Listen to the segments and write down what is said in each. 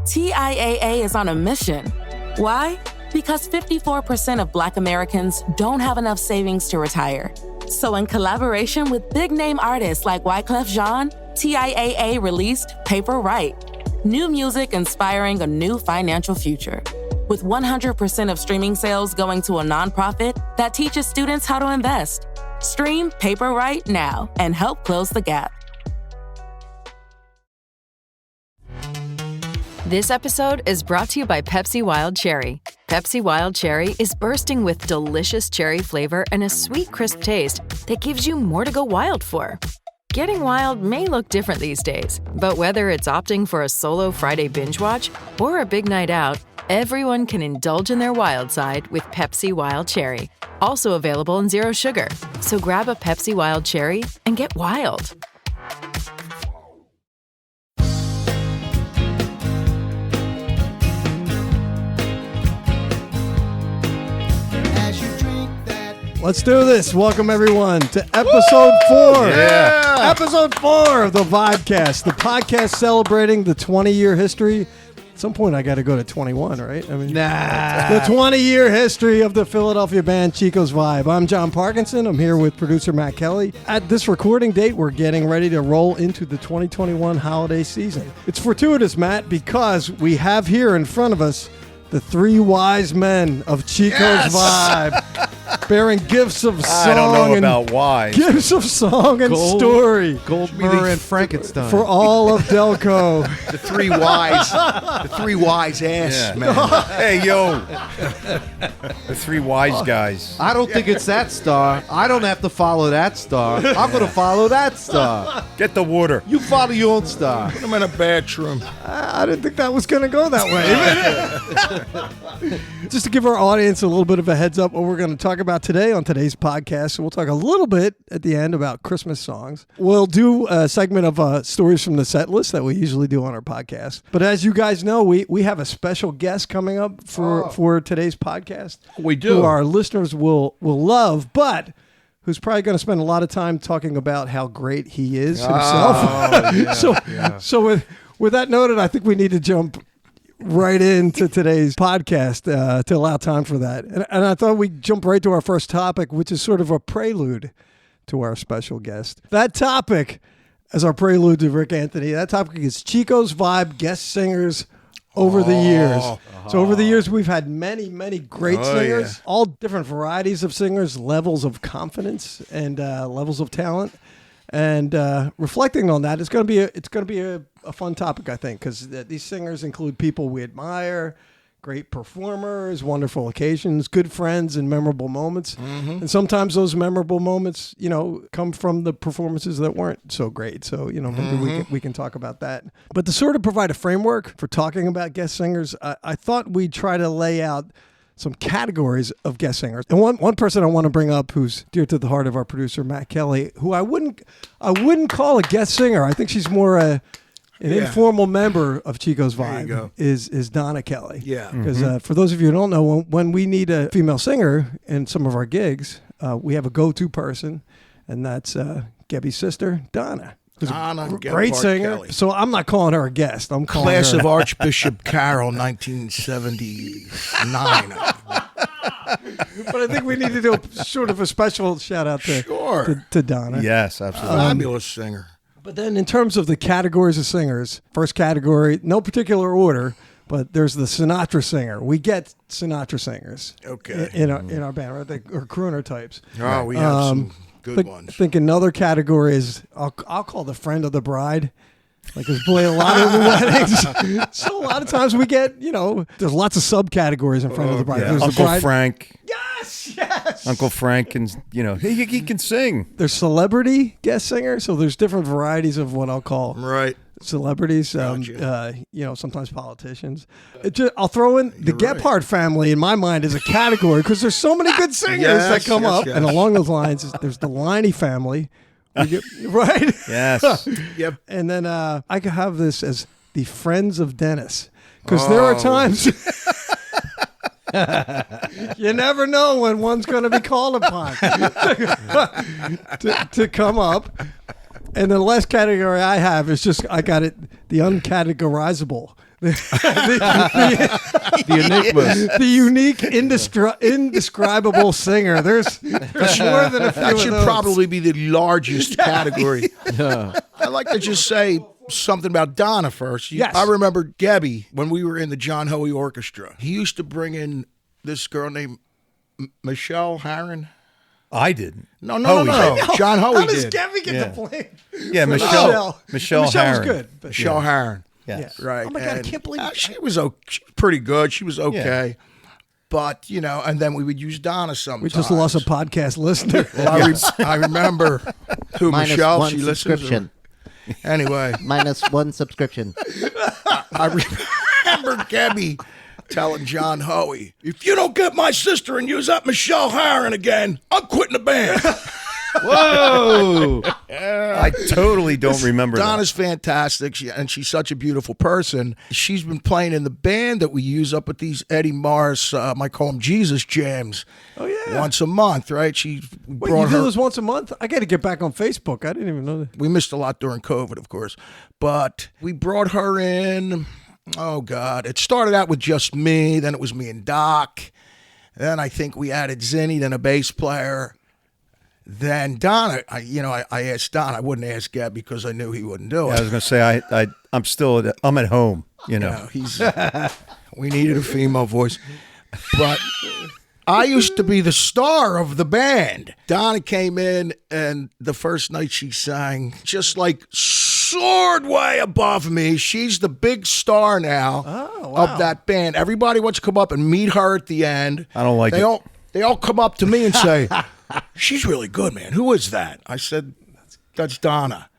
TIAA is on a mission. Why? Because 54% of Black Americans don't have enough savings to retire. So in collaboration with big-name artists like Wyclef Jean, TIAA released Paper Right, new music inspiring a new financial future. With 100% of streaming sales going to a nonprofit that teaches students how to invest. Stream Paper Right now and help close the gap. This episode is brought to you by Pepsi Wild Cherry. Pepsi Wild Cherry is bursting with delicious cherry flavor and a sweet, crisp taste that gives you more to go wild for. Getting wild may look different these days, but whether it's opting for a solo Friday binge watch or a big night out, everyone can indulge in their wild side with Pepsi Wild Cherry. Also available in Zero Sugar. So grab a Pepsi Wild Cherry and get wild. Let's do this. Welcome, everyone, to episode 4. Yeah. Episode 4 of the Vibecast, the podcast celebrating the 20-year history. At some point, I got to go to 21, right? I mean, the 20-year history of the Philadelphia band Chico's Vibe. I'm John Parkinson. I'm here with producer Matt Kelly. At this recording date, we're getting ready to roll into the 2021 holiday season. It's fortuitous, Matt, because we have here in front of us the three wise men of Chico's Vibe. Bearing gifts of song. I don't know about wise. Gifts of song and story. Gold, myrrh, and Frankenstein. For all of Delco. The three wise ass men. Hey, yo. The three wise guys. I don't think it's that star. I don't have to follow that star. I'm going to follow that star. Get the water. You follow your own star. Put them in a bathroom. I didn't think that was going to go that way. Just to give our audience a little bit of a heads up what we're going to talk about today on today's podcast. We'll talk a little bit at the end about Christmas songs. We'll do a segment of stories from the set list that we usually do on our podcast. But as you guys know, we have a special guest coming up for today's podcast. We do. Who our listeners will love, but who's probably going to spend a lot of time talking about how great he is himself. So with that noted, I think we need to jump right into today's podcast to allow time for that. And I thought we'd jump right to our first topic, which is sort of a prelude to our special guest. That topic, as our prelude to Rick Anthony, that topic is Chico's Vibe guest singers over the years. So over the years, we've had many, many great singers, all different varieties of singers, levels of confidence and levels of talent. And reflecting on that, it's going to be a fun topic, I think, because these singers include people we admire, great performers, wonderful occasions, good friends, and memorable moments. Mm-hmm. And sometimes those memorable moments, come from the performances that weren't so great. So, maybe we can talk about that. But to sort of provide a framework for talking about guest singers, I thought we'd try to lay out some categories of guest singers. And one person I want to bring up who's dear to the heart of our producer, Matt Kelly, who I wouldn't call a guest singer. I think she's more an informal member of Chico's Vibe, is Donna Kelly. Yeah. Because for those of you who don't know, when we need a female singer in some of our gigs, we have a go-to person, and that's Gebby's sister, Donna. Who's a great singer. Kelly. So I'm not calling her a guest. I'm calling Class her of Archbishop Carroll, 1979. But I think we need to do sort of a special shout out to Donna. Yes, absolutely. Fabulous singer. But then in terms of the categories of singers, first category, no particular order, but there's the Sinatra singer. We get Sinatra singers in our band, right? Or crooner types. Oh, we have some good ones. I think another category is, I'll call the friend of the bride. Like, there's play a lot of the weddings. So a lot of times we get, there's lots of subcategories in front of the bride. Yeah. There's Uncle the bride. Frank. Yes. Uncle Frank can, he can sing. There's celebrity guest singer. So there's different varieties of what I'll call celebrities. Sometimes politicians. I'll throw in the Gephardt family in my mind as a category because there's so many good singers that come up. Yes. And along those lines, there's the Liney family. Right? Yes. Yep. And then I could have this as the Friends of Dennis. Because there are times you never know when one's going to be called upon to come up. And the last category I have is just, I got it, the uncategorizable. The enigmas. The unique, indescribable singer. There's more than a few That of should those. probably be the largest category. I'd like to just say something about Donna first. Yes. I remember Gebby when we were in the John Hoey Orchestra. He used to bring in this girl named Michelle Harron. I didn't. No. How John Hoey does did. Gabby get the blame? Yeah, Michelle was Harron. good. But Michelle Harron. Yes. Right. Oh my God, I And, can't believe she was pretty good. She was okay. But, and then we would use Donna sometimes. we just lost a podcast listener. Well, I remember who Minus Michelle, one she listens subscription. to. Anyway, Minus one subscription. I remember Gebby telling John Hoey, if you don't get my sister and use that Michelle Harron again, I'm quitting the band. Whoa! I totally don't remember Donna's fantastic, and she's such a beautiful person. She's been playing in the band that we use up at these Eddie Morris, I call them Jesus jams. Oh, yeah. Once a month, right? She Wait, brought you do her. this once a month? I got to get back on Facebook. I didn't even know that. We missed a lot during COVID, of course, but we brought her in. Oh God! It started out with just me. Then it was me and Doc. Then I think we added Zinni, then a bass player. Then Donna, I asked Don. I wouldn't ask Gab because I knew he wouldn't do it. I was going to say I'm at home. He's. We needed a female voice, but I used to be the star of the band. Donna came in, and the first night she sang, just like soared way above me. She's the big star now of that band. Everybody wants to come up and meet her at the end. I don't like it. They all come up to me and say, "She's really good, man. Who is that?" I said, "That's Donna."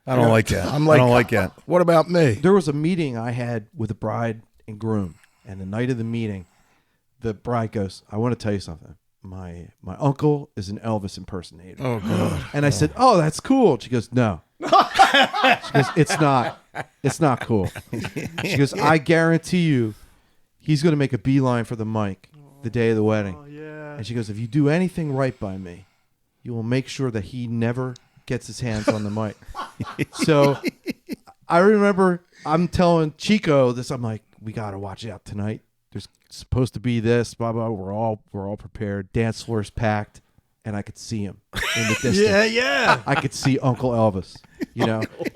I don't like that. I'm like, I don't like that. What about me? There was a meeting I had with the bride and groom, and the night of the meeting, the bride goes, "I want to tell you something. My uncle is an Elvis impersonator." Oh God! And I said, "Oh, that's cool." She goes, "No." She goes, "It's not. It's not cool." She goes, "I guarantee you, he's going to make a beeline for the mic the day of the wedding." And she goes, "If you do anything right by me, you will make sure that he never gets his hands on the mic." So I remember I'm telling Chico this. I'm like, "We got to watch out tonight. There's supposed to be this, blah, blah. We're all prepared. Dance floor's packed." And I could see him in the distance. Yeah. I could see Uncle Elvis,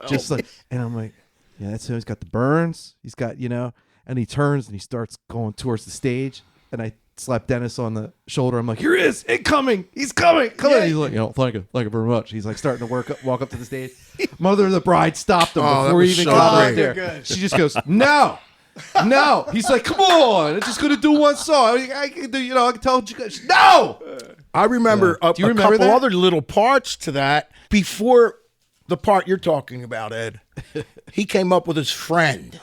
just like, and I'm like, yeah, that's him. He's got the burns. He's got, and he turns and he starts going towards the stage. And I slap Dennis on the shoulder. I'm like, here he is, incoming. He's coming. Yeah. He's like, thank you very much. He's like starting to walk up to the stage. Mother of the bride stopped him Oh, before he that even was so got out great. there. Good. She just goes, no. He's like, come on. I'm just going to do one song. I can tell you guys, no. I remember Do you remember couple that? other little parts to that before the part you're talking about, Ed. He came up with his friend.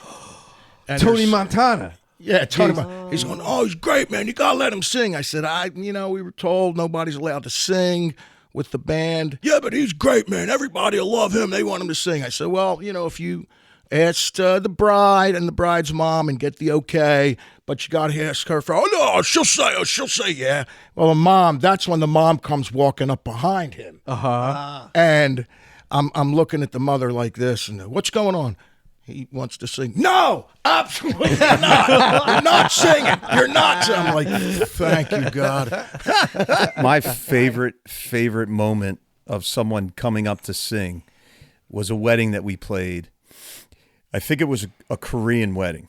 And Tony there's- Montana. Yeah, Tony. He's going, "Oh, he's great, man. You got to let him sing." I said, we were told nobody's allowed to sing with the band. "Yeah, but he's great, man. Everybody will love him. They want him to sing." I said, "Well, if you asked the bride and the bride's mom and get the okay, but you got to ask her for, no, she'll say yeah." Well, that's when the mom comes walking up behind him. And I'm looking at the mother like this, and what's going on? He wants to sing. No, absolutely not. You're not singing. You're not. I'm like, thank you, God. My favorite moment of someone coming up to sing was a wedding that we played. I think it was a Korean wedding.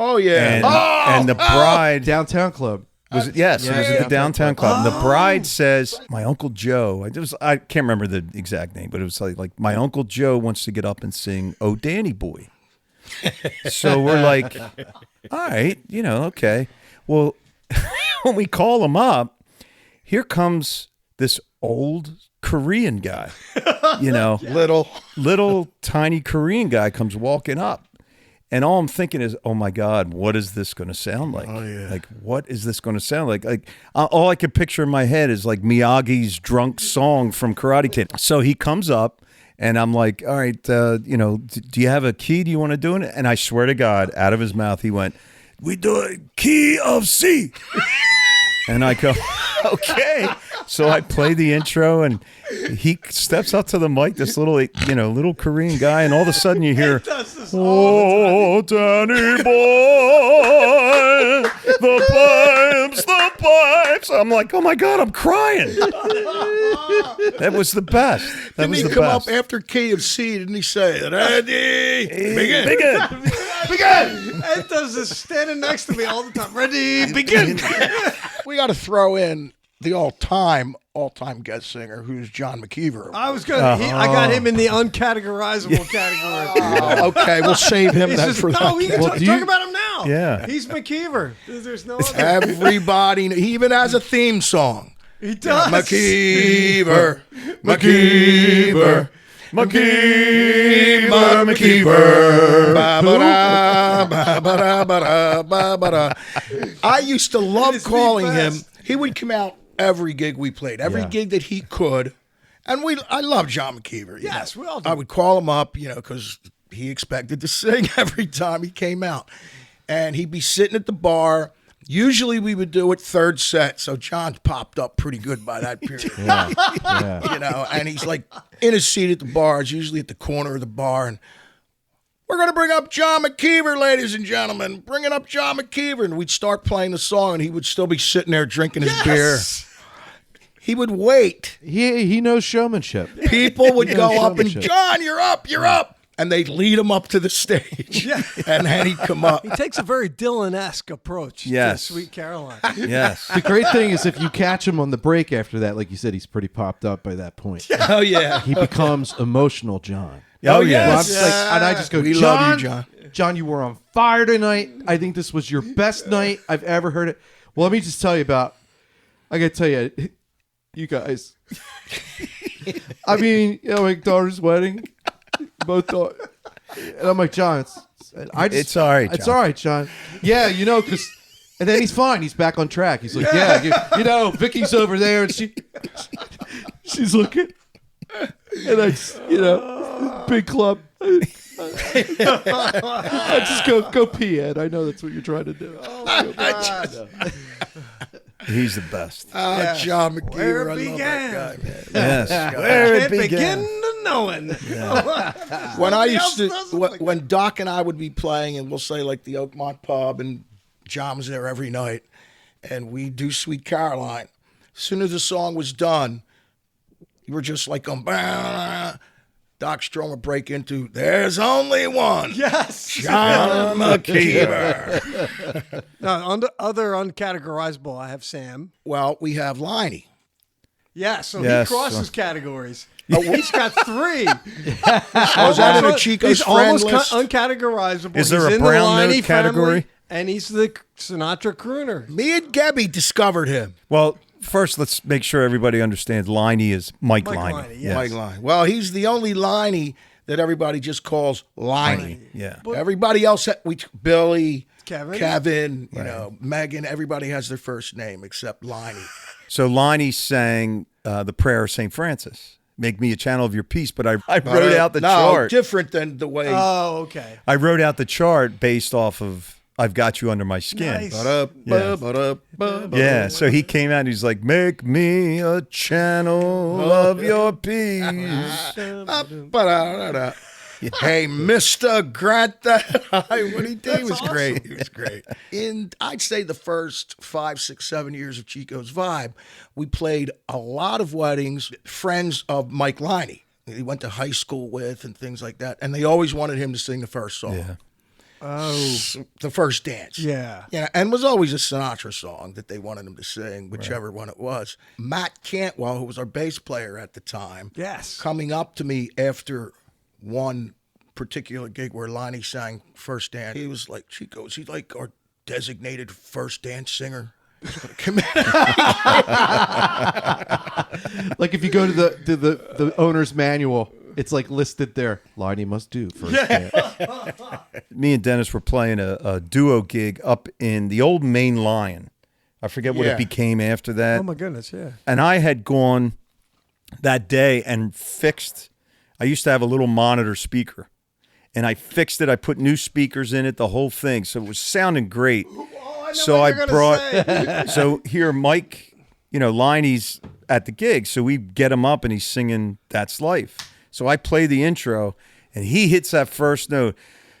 Oh, yeah. And the bride Downtown Club. was it? Yes, it was at the downtown club. And the bride says, "My Uncle Joe." I can't remember the exact name, but it was like my Uncle Joe wants to get up and sing "Oh Danny Boy." So we're like, all right, okay. Well, when we call him up, here comes this old Korean guy, little tiny Korean guy comes walking up. And all I'm thinking is, oh my God, what is this going to sound like? Oh yeah. Like, what is this going to sound like? Like, all I could picture in my head is like Miyagi's drunk song from Karate Kid. So he comes up, and I'm like, all right, do you have a key? Do you want to do it? And I swear to God, out of his mouth, he went, "We do a key of C." And I go, Okay. So I play the intro, and he steps up to the mic, this little, little Korean guy, and all of a sudden you hear, "Oh, Danny boy, the pipes." I'm like, oh my God, I'm crying. That was the best. Didn't he come up after KFC? Didn't he say, "Ready, begin"? Begin! Ed does this standing next to me all the time. Ready, begin! We got to throw in the all-time guest singer, who's John McKeever. I was gonna. I got him in the uncategorizable category. Okay, we'll save him then for that. No, we can talk about him now. Yeah. He's McKeever. There's no other. Everybody, he even has a theme song. He does. McKeever, McKeever, McKeever, McKeever. Ba-ba-da, ba-ba-da, ba-ba-da. I used to love calling him. He would come out every gig we played, every gig that he could. And I love John McKeever. Yes, we all do. I would call him up, because he expected to sing every time he came out. And he'd be sitting at the bar. Usually we would do it third set, so John's popped up pretty good by that period. And he's like in his seat at the bar. It's usually at the corner of the bar, and we're going to bring up John McKeever, ladies and gentlemen. Bringing up John McKeever. And we'd start playing the song, and he would still be sitting there drinking his beer. He would wait. He knows showmanship. People would go up and, "John, you're up. And they'd lead him up to the stage. And then he'd come up. He takes a very Dylan-esque approach to Sweet Caroline. Yes. The great thing is if you catch him on the break after that, like you said, he's pretty popped up by that point. Oh, yeah. He becomes emotional John. Oh, yeah. And I just go, We John, love you, John. John, you were on fire tonight. I think this was your best night I've ever heard it. Well, let me just tell you I got to tell you, you guys. I mean, my daughter's wedding. Both daughters. And I'm like, John, it's all right, John. It's all right, John. Yeah, because... And then he's fine. He's back on track. He's like, Vicky's over there, and she's looking. And big club. I just go pee, Ed. I know that's what you're trying to do. He's the best. John McKeever. Where it I love began. that guy, man. Yes. Where it begin to knowing. When I used to, when Doc and I would be playing, and we'll say like the Oakmont Pub, and John was there every night, and we do Sweet Caroline. As soon as the song was done, you were just like going, bah. Doc Strom would break into, "There's only one." Yes. John McKeever. Now, other uncategorizable, I have Sam. Well, we have Liney. Yeah, so Yes. he crosses categories. He's got three. Was that in a Chico's He's friend almost list? uncategorizable. Is there He's a in brown the note Liney category? family, and he's the Sinatra crooner. Me and Gabby discovered him. Well, first, let's make sure everybody understands Liney is Mike Liney. Liney, yes. Mike Liney. Well, he's the only Liney that everybody just calls Liney. Yeah. Everybody else, Billy, Kevin, Megan, everybody has their first name except Liney. So Liney sang the prayer of St. Francis. Make me a channel of your peace, but I wrote out the chart. Different than the way. Oh, okay. I wrote out the chart based off of I've Got You Under My Skin. Nice. Yeah, so he came out and he's like, "Make me a channel of your peace." Hey, Mr. Grant that what he did was great. He was great. In I'd say the first 5, 6, 7 years of Chico's Vibe, we played a lot of weddings, friends of Mike Liney. He went to high school with and things like that. And they always wanted him to sing the first song. Yeah. Oh, The first dance. yeah. And it was always a Sinatra song that they wanted him to sing, whichever one it was. Matt Cantwell, who was our bass player at the time, Yes. coming up to me after one particular gig where Lonnie sang First Dance, he was like, "Chico, is he like our designated first dance singer?" Come in. Like if you go to the owner's manual, it's like listed there. Liney must do first dance. Me and Dennis were playing a duo gig up in the old Main Lion. I forget what it became after that. Oh my goodness, yeah. And I had gone that day and fixed. I used to have a little monitor speaker, and I fixed it. I put new speakers in it, the whole thing, so it was sounding great. So I brought. So here, Mike Liney's at the gig, so we get him up and he's singing That's Life. So I play the intro and he hits that first note.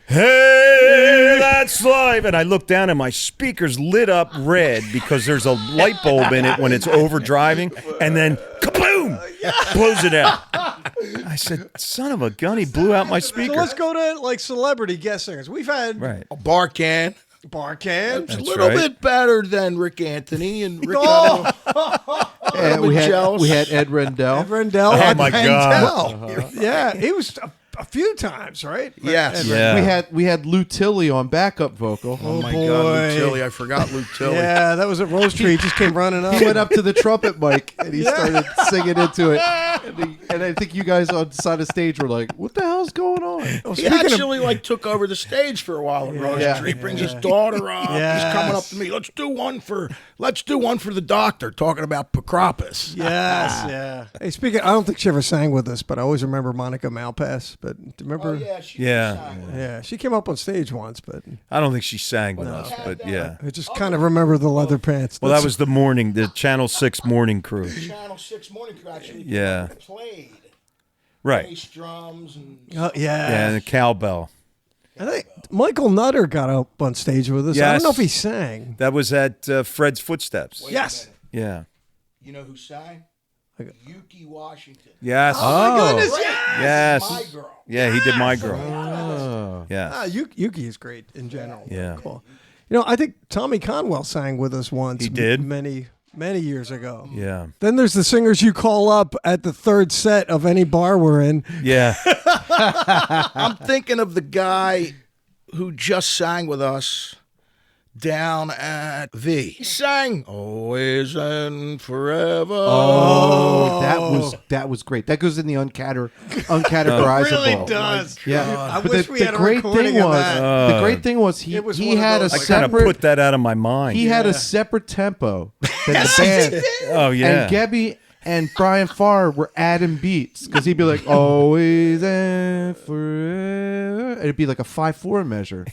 Hey, that's life. And I look down and my speakers lit up red because there's a light bulb in it when it's overdriving, and then kaboom, blows it out. I said, son of a gun, he blew out my speaker. So let's go to like celebrity guest singers. We've had a Barcan. Barcan. It's a little bit better than Rick Anthony and Rick. And we had Ed Rendell. Ed Rendell. Oh my God. Yeah, he was a few times, right? Yes. Yeah. We had Lou Tilley on backup vocal. Oh my boy. God, Luke Tilley. I forgot Luke Tilley. Yeah, that was at Rose Tree. He just came running up. He went up to the trumpet mic and he started singing into it. And I think you guys on the side of the stage were like, "What the hell's going on?" He actually took over the stage for a while at Rose Tree. Brings his daughter up. Yes. He's coming up to me. Let's do one for the doctor, talking about Procropus. Yes, yeah. Hey, speaking, I don't think she ever sang with us, but I always remember Monica Malpass. But do you remember? Yeah. She came up on stage once, but I don't think she sang with us, but yeah. I just kind of remember the leather pants. Well, that was the Channel 6 morning crew. Channel 6 morning crew actually played. Right. Bass drums and Yeah, and the cowbell. I think Michael Nutter got up on stage with us. I Yes. don't know if he sang. That was at Fred's Footsteps. Yes. Yeah. You know who sang? Yuki Washington. Yes. Oh, my goodness. Yes. My girl. Yeah, he did My Girl. Oh. Yeah. Yuki is great in general. Yeah. Cool. I think Tommy Conwell sang with us once. He did? Many years ago. Yeah. Then there's the singers you call up at the third set of any bar we're in. Yeah. I'm thinking of the guy who just sang with us down at V. He sang Always and Forever. Oh, that was great. That goes in the uncategorizable. It really does. Yeah, I but wish we had a recording of that. The great thing was he was one of had a those- I kind of separate. put that out of my mind. He had a separate tempo than the band. Oh, yeah. And Gebby and Brian Farr were adding beats because he'd be like, always and forever. And it'd be like a 5/4 measure.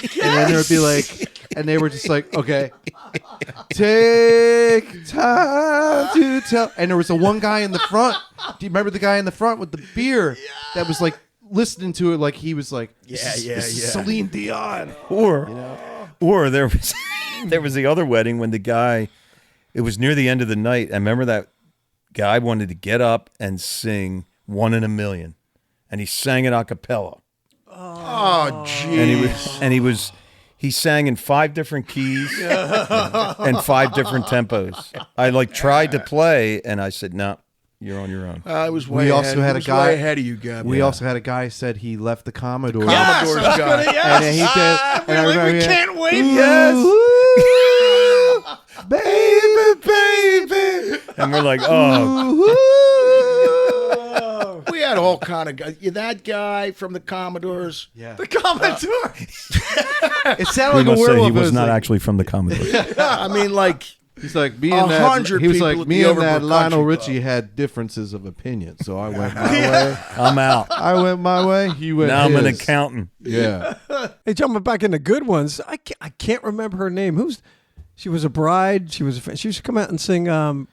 And then there would be like, and they were just like, okay, take time to tell. And there was one guy in the front. Do you remember the guy in the front with the beer that was like listening to it like he was like, this is Celine Dion. Or there was the other wedding when the guy, it was near the end of the night. I remember that guy wanted to get up and sing One in a Million. And he sang it a cappella. Oh, jeez. He sang in 5 different keys and 5 different tempos. I tried to play and I said, no, you're on your own. I was We also had a guy way ahead of you, Gab. We also had a guy said he left the Commodore. Commodore's guy. And then he did. And I remember we can't wait. Yes. Baby. And we're like, oh. We had all kind of guys. That guy from the Commodores. Yeah. The Commodore. It sounded We like a must say werewolf. he was It not like, actually from the Commodore. I mean, like, He's like me and that. 100 He was people like at me the and that Overbrook Lionel Country Richie Club. had differences of opinion, so I went my way. I'm out. I went my way. He went. Now I'm an his. accountant. Yeah. Hey, jumping back into good ones. I can't remember her name. She was a bride. She used to come out and sing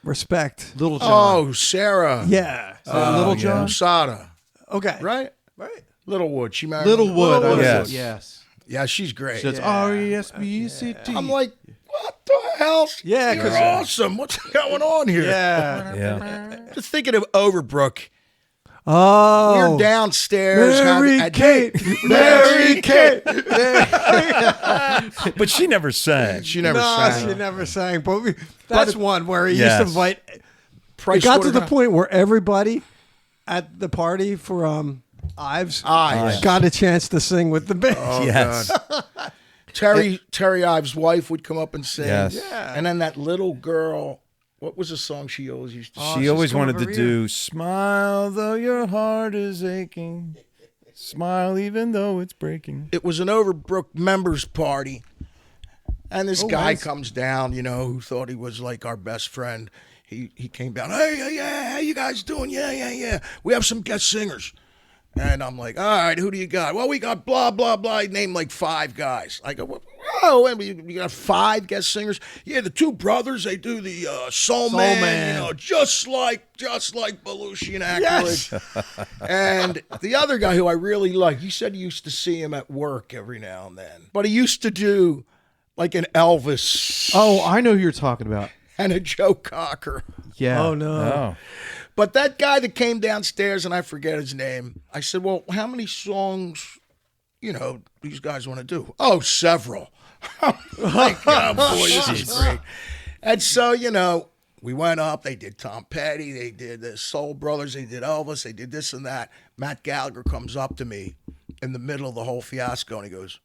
"Respect." Little John. oh, Sarah. Yeah. Little John. Sada. Okay. Right? Right. Littlewood. She married Littlewood. Littlewood. Yes. Yes. Yeah, she's great. So it's RESPECT. I'm like, what the hell? Yeah, You're 'cause, awesome. What's going on here? Yeah. Yeah. Just thinking of Overbrook. Oh. We're downstairs. Mary at Kate. date. Mary Kate. But she never sang. She never No, sang. she never sang. But that's one where he used to Yes. invite. Price It got to the Waterhouse. point where everybody at the party for Ives Ives. got a chance to sing with the band. Oh, Yes. God. Terry Ives' wife would come up and sing. Yes. Yeah. And then that little girl, what was the song she always used to sing? She always come wanted over to here. do "Smile though your heart is aching, smile even though it's breaking." It was an Overbrook members party. And this guy comes down, who thought he was like our best friend. He came down, hey, yeah, how you guys doing? Yeah. We have some guest singers. And I'm like, all right, who do you got? Well, we got blah, blah, blah. He named like 5 guys. I go, oh, and we got 5 guest singers. Yeah, the 2 brothers, they do the Soul Man, you know, just like Belushi and Aykroyd. And the other guy who I really like, he said he used to see him at work every now and then. But he used to do like an Elvis. Oh, I know who you're talking about. And a Joe Cocker. Yeah. Oh, no. Oh. But that guy that came downstairs, and I forget his name, I said, well, how many songs, you know, these guys want to do? Oh, several. I'm like, oh, boy, this is great. And so, you know, we went up. They did Tom Petty. They did the Soul Brothers. They did Elvis. They did this and that. Matt Gallagher comes up to me in the middle of the whole fiasco, and he goes,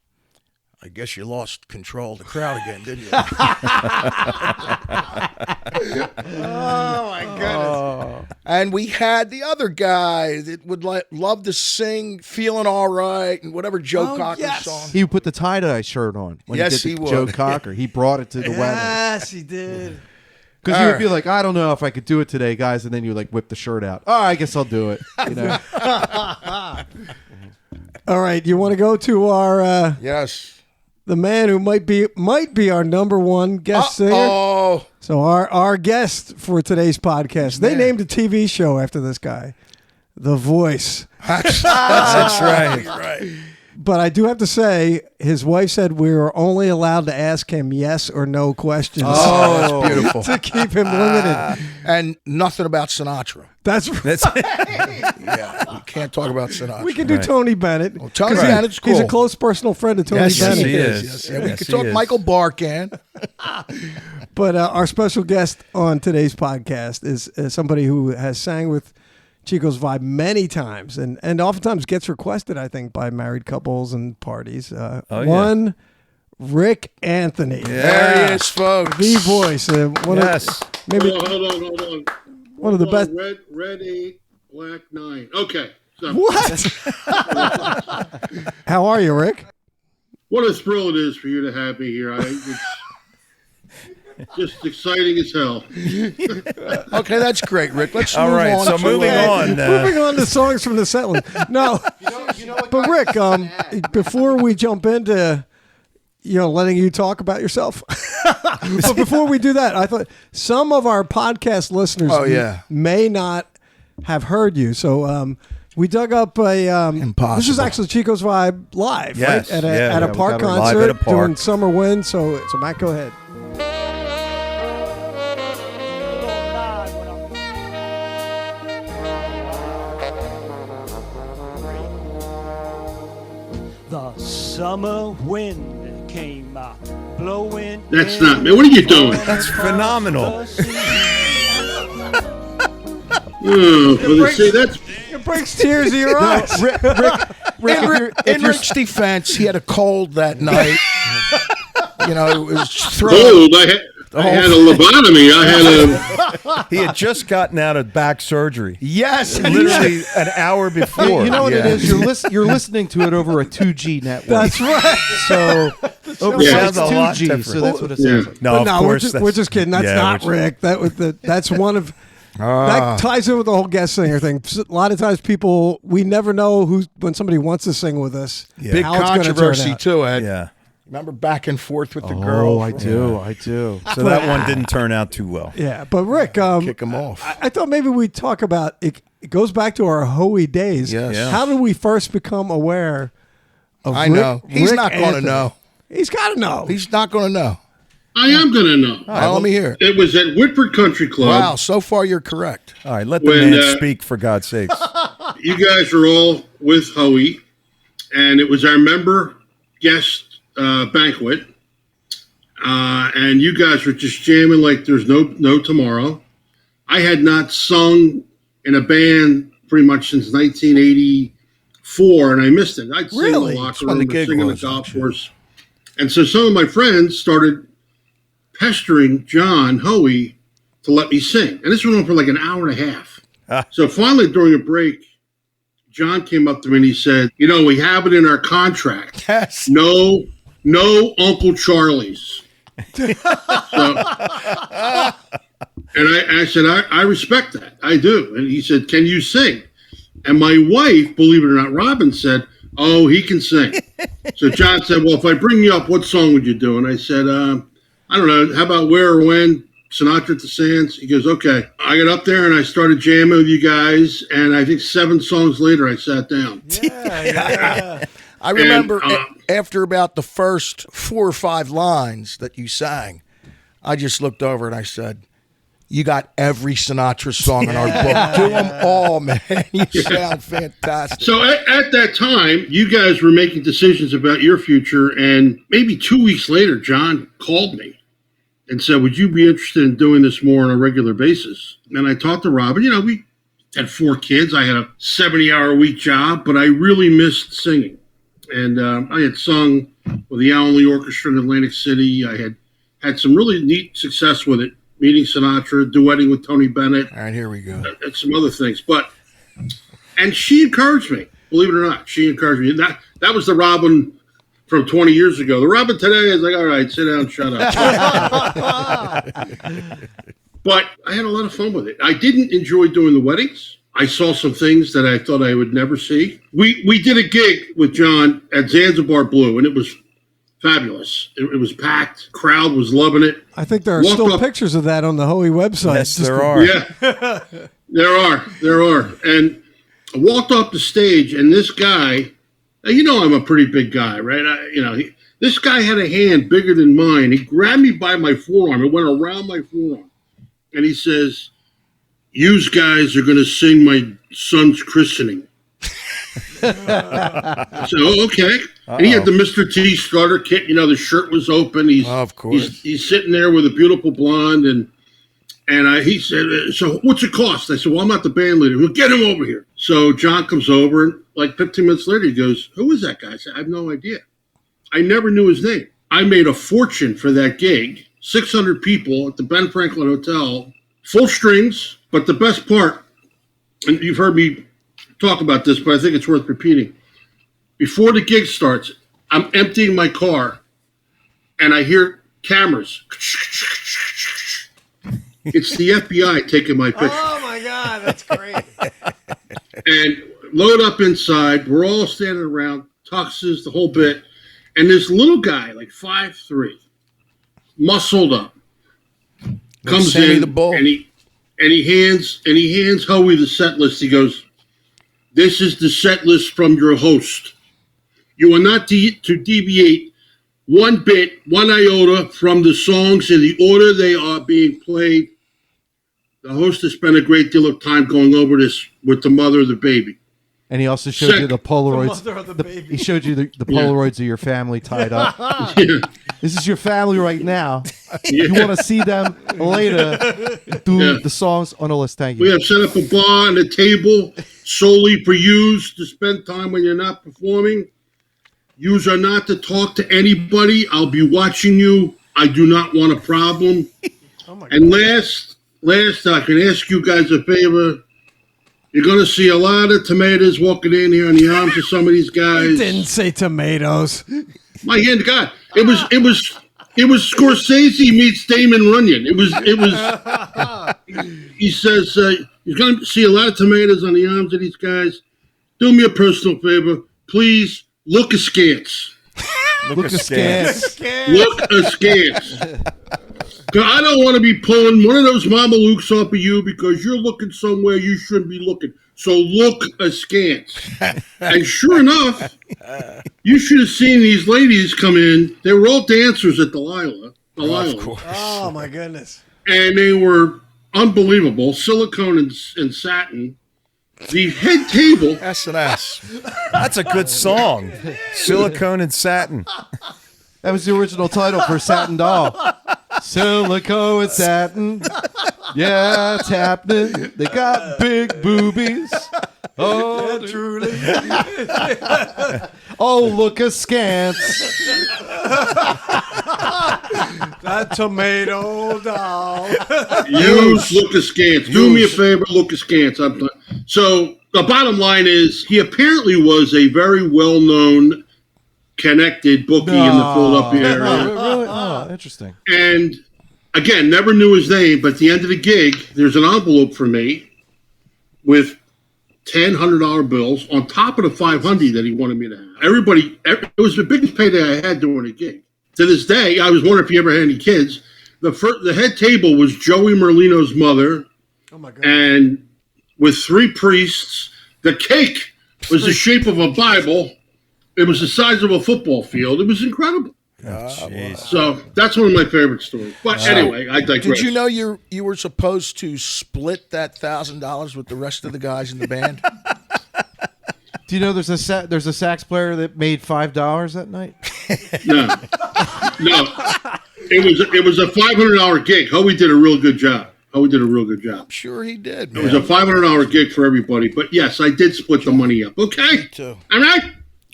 I guess you lost control of the crowd again, didn't you? Oh, my goodness. And we had the other guy that would love to sing Feeling All Right and whatever Joe Cocker song. He would put the tie-dye shirt on when Yes, he did he Joe would. Cocker. He brought it to the wedding. Yes, he did. Because he would be like, I don't know if I could do it today, guys. And then you would like whip the shirt out. Oh, I guess I'll do it. You know? All right, you want to go to our Yes. the man who might be our number 1 guest singer? Oh, So our guest for today's podcast, they named a TV show after this guy, The Voice. that's right. But I do have to say, his wife said we were only allowed to ask him yes or no questions. Oh, that's beautiful. To keep him limited. And nothing about Sinatra. That's Yeah, you can't talk about Sinatra. we can do Tony Bennett. Well, Tony 'Cause Bennett's cool. He's a close personal friend of Tony Yes, Bennett. he is. Yes. Yes. Yeah, we Yes, could he talk is. Michael Barkan. But our special guest on today's podcast is somebody who has sang with Chico's Vibe many times and oftentimes gets requested, I think, by married couples and parties. One, Rick Anthony. There he is, folks. The voice. Yes. Maybe Hold on. one of the best. Red 8, black 9. Okay. So What? How are you, Rick? what a thrill it is for you to have me here. It's just exciting as hell. Okay, that's great, Rick. Let's All move right, on. so to, moving on. Moving on to songs from the set list. No, but Rick, before we jump into letting you talk about yourself, but before we do that, I thought some of our podcast listeners may not have heard you, so we dug up a. Impossible. This is actually Chico's Vibe live, Yes, right? yeah. At a Yeah, park we got it live concert at a park. doing Summer Wind. So Matt, go ahead. The summer wind came blowing. That's not me. What are you doing? That's phenomenal. See, that's It brings tears to your eyes. Rick, In Rick's defense, he had a cold that night. It was throat. cold. I had a lobotomy. I had a. He had just gotten out of back surgery. Yes, Literally an hour before. You know what it is? You're listening to it over a 2G network. That's right. So over Yeah. it's Sounds a lot 2G. different. So that's what it Yeah. sounds like. No, But of no, course. we're just kidding. That's not Rick. That's one of that ties in with the whole guest singer thing. A lot of times we never know when somebody wants to sing with us. Yeah. big how it's gonna turn controversy out. too, Ed. Yeah. Remember back and forth with the girl? Oh, I do. So that one didn't turn out too well. Yeah, but Rick, Kick him off. I thought maybe we'd talk about it. It goes back to our Hoey days. Yes. Yeah. How did we first become aware of I Rick, know. He's Rick not going to Anthony? know. He's got to know. He's not going to know. I am gonna know. Well, let me hear it. It was at Whitford Country Club. Wow, so far you're correct. All right, let the When, man speak, for God's sakes. You guys were all with Hoey, and it was our member guest banquet. And you guys were just jamming like there's no tomorrow. I had not sung in a band pretty much since 1984, and I missed it. I'd sing Really? in the That's locker when room, the or gig sing on the was, golf actually. course. And so some of my friends started pestering John Hoey to let me sing. And this went on for like an hour and a half. So finally, during a break, John came up to me and he said, we have it in our contract. Yes. No Uncle Charlie's. And I said, I respect that. I do. And he said, can you sing? And my wife, believe it or not, Robin, said, Oh, he can sing. So John said, well, if I bring you up, what song would you do? And I said, I don't know. How about Where or When? Sinatra at the Sands? He goes, okay. I got up there and I started jamming with you guys. And I think 7 songs later, I sat down. Yeah. I remember after about the first 4 or 5 lines that you sang, I just looked over and I said, you got every Sinatra song in our book. Do them all, man. You sound fantastic. So at that time, you guys were making decisions about your future. And maybe 2 weeks later, John called me and said, would you be interested in doing this more on a regular basis? And I talked to Robin. You know, we had 4 kids. I had a 70-hour-a-week job, but I really missed singing. And I had sung with the Allen Lee Orchestra in Atlantic City. I had some really neat success with it, meeting Sinatra, duetting with Tony Bennett. All right, here we go. And some other things. And she encouraged me, believe it or not. She encouraged me. And that was the Robin from 20 years ago. The Robin today is like, all right, sit down, shut up. But I had a lot of fun with it. I didn't enjoy doing the weddings. I saw some things that I thought I would never see. We did a gig with John at Zanzibar Blue, and it was fabulous. It was packed. Crowd was loving it. I think there are still pictures of that on the Hoey website. Yes, there are. Yeah, there are. And I walked off the stage, and this guy, you know I'm a pretty big guy, right? This guy had a hand bigger than mine. He grabbed me by my forearm. It went around my forearm. And he says, you guys are going to sing my son's christening. I said, oh, okay. Uh-oh. And he had the Mr. T starter kit. You know, the shirt was open. Of course. He's sitting there with a beautiful blonde. And he said, so what's it cost? I said, well, I'm not the band leader. We'll get him over here. So John comes over, and like 15 minutes later, he goes, who is that guy? I said, I have no idea. I never knew his name. I made a fortune for that gig. 600 people at the Ben Franklin Hotel, full strings. But the best part, and you've heard me talk about this, but I think it's worth repeating. Before the gig starts, I'm emptying my car, and I hear cameras. It's the FBI taking my picture. Oh, my God, that's great. And load up inside. We're all standing around, tuxes, the whole bit. And this little guy, like 5'3", muscled up, comes in, the bull. and he hands Hoey the set list. He goes, this is the set list from your host. You are not to deviate one bit, one iota from the songs in the order they are being played. The host has spent a great deal of time going over this with the mother of the baby. And he also showed you the Polaroids. He showed you the Polaroids of your family tied up. Yeah. This is your family right now. You want to see them later. Do the songs on the list. Thank you. We have set up a bar and a table solely for yous to spend time when you're not performing. Yous are not to talk to anybody. I'll be watching you. I do not want a problem. And last, I can ask you guys a favor. You're going to see a lot of tomatoes walking in here on the arms of some of these guys. He didn't say tomatoes. My hand to God. It was Scorsese meets Damon Runyon. It was. He says you're going to see a lot of tomatoes on the arms of these guys. Do me a personal favor, please. Look askance. Look askance. Look askance. I don't want to be pulling one of those mamalukes off of you because you're looking somewhere you shouldn't be looking. So look askance. And sure enough, you should have seen these ladies come in. They were all dancers at Delilah. Of course. Oh, my goodness. And they were unbelievable. Silicone and satin. The head table. S&S. That's a good song. Silicone and Satin. That was the original title for Satin Doll. Silicone and satin. Yeah, it's happening. They got big boobies. Oh, truly. Oh, look askance. That tomato doll. You look askance. Do me a favor, look askance. So the bottom line is he apparently was a very well-known connected bookie in the Philadelphia area. Really? Oh, interesting. And again, never knew his name, but at the end of the gig, there's an envelope for me with $100 bills on top of the 500 that he wanted me to have. It was the biggest payday I had doing a gig. To this day, I was wondering if you ever had any kids. The head table was Joey Merlino's mother. Oh my God. And with 3 priests. The cake was the shape of a Bible. It was the size of a football field. It was incredible. So that's one of my favorite stories. But anyway, I digress. Did you know you were supposed to split that $1,000 with the rest of the guys in the band? Do you know there's a sax player that made $5 that night? No. It was a $500 gig. Howie did a real good job. I'm sure he did, man. It was a $500 gig for everybody. But yes, I did split the money up. Okay. Me too.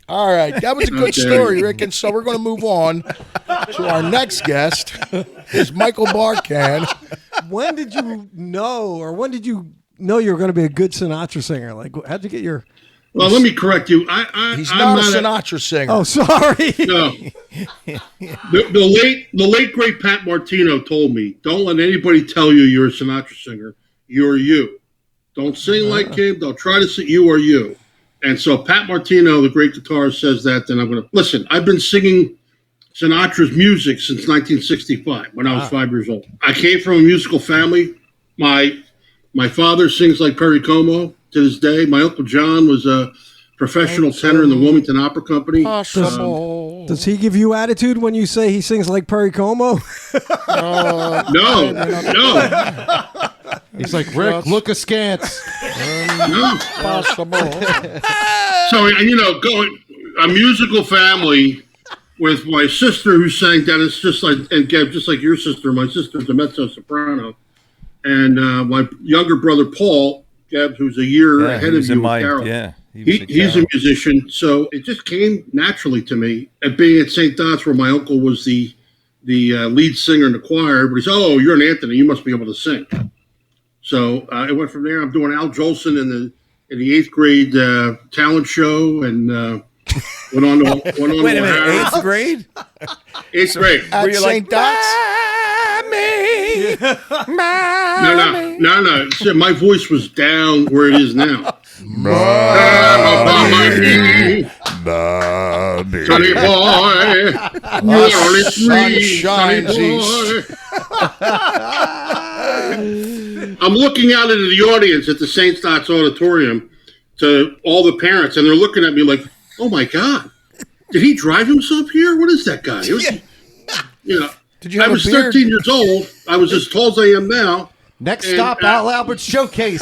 All right. That was a good story, Rick. And so we're going to move on to our next guest, is Michael Barkan. When did you know you were going to be a good Sinatra singer? Like, how'd you get your... Well, let me correct you. He's not a Sinatra singer. Oh, sorry. No. The late great Pat Martino told me, "Don't let anybody tell you you're a Sinatra singer. You're you. Don't sing like him. Don't try to sing. You are you." And so Pat Martino, the great guitarist, says that. Then I'm going to listen. I've been singing Sinatra's music since 1965 when I was 5 years old. I came from a musical family. My father sings like Perry Como. To this day, my Uncle John was a professional tenor in the Wilmington Opera Company. Does he give you attitude when you say he sings like Perry Como? No. He's like, Rick, look askance. Possible. So, going a musical family with my sister who sang Dennis, just like your sister. My sister's a mezzo soprano, and my younger brother Paul. Gabs, who's a year ahead of you, Carol. He's a musician, so it just came naturally to me. At being at St. Dot's, where my uncle was the lead singer in the choir, but he said, "Oh, you're an Anthony. You must be able to sing." So it went from there. I'm doing Al Jolson in the 8th grade talent show, and went on to Wait a minute, 8th grade? 8th grade At St. Dot's. No. See, my voice was down where it is now. Sonny boy, you're only 3, Sonny boy. I'm looking out into the audience at the St. Dot's Auditorium to all the parents, and they're looking at me like, "Oh my God, did he drive himself here? What is that guy?" I was 13 years old. I was as tall as I am now. Next stop, Al Albert's showcase.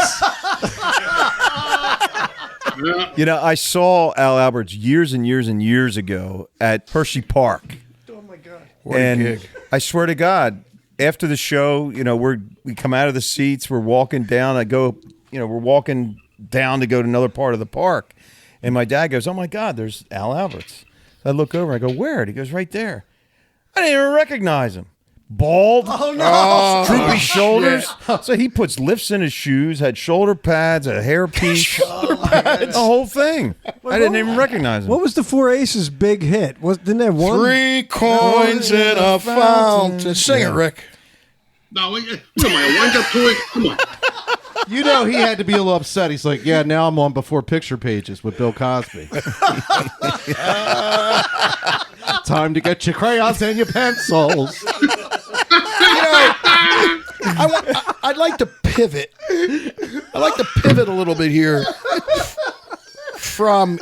I saw Al Alberts years and years and years ago at Hershey Park. Oh my God! What a gig. I swear to God, after the show, we come out of the seats, we're walking down. We're walking down to go to another part of the park, and my dad goes, "Oh my God, there's Al Alberts." I look over, I go, "Where?" And he goes, "Right there." I didn't even recognize him. Bald. Oh, no. Droopy shoulders. So he puts lifts in his shoes, had shoulder pads, a hairpiece. The whole thing. I didn't even recognize him. What was the Four Aces' big hit? Didn't they have one? 3 coins in a fountain. Sing it, Rick. No, am I wind up to it? Come on. He had to be a little upset. He's like, "Yeah, now I'm on Before Picture Pages with Bill Cosby." Time to get your crayons and your pencils. I'd like to pivot. I'd like to pivot a little bit here from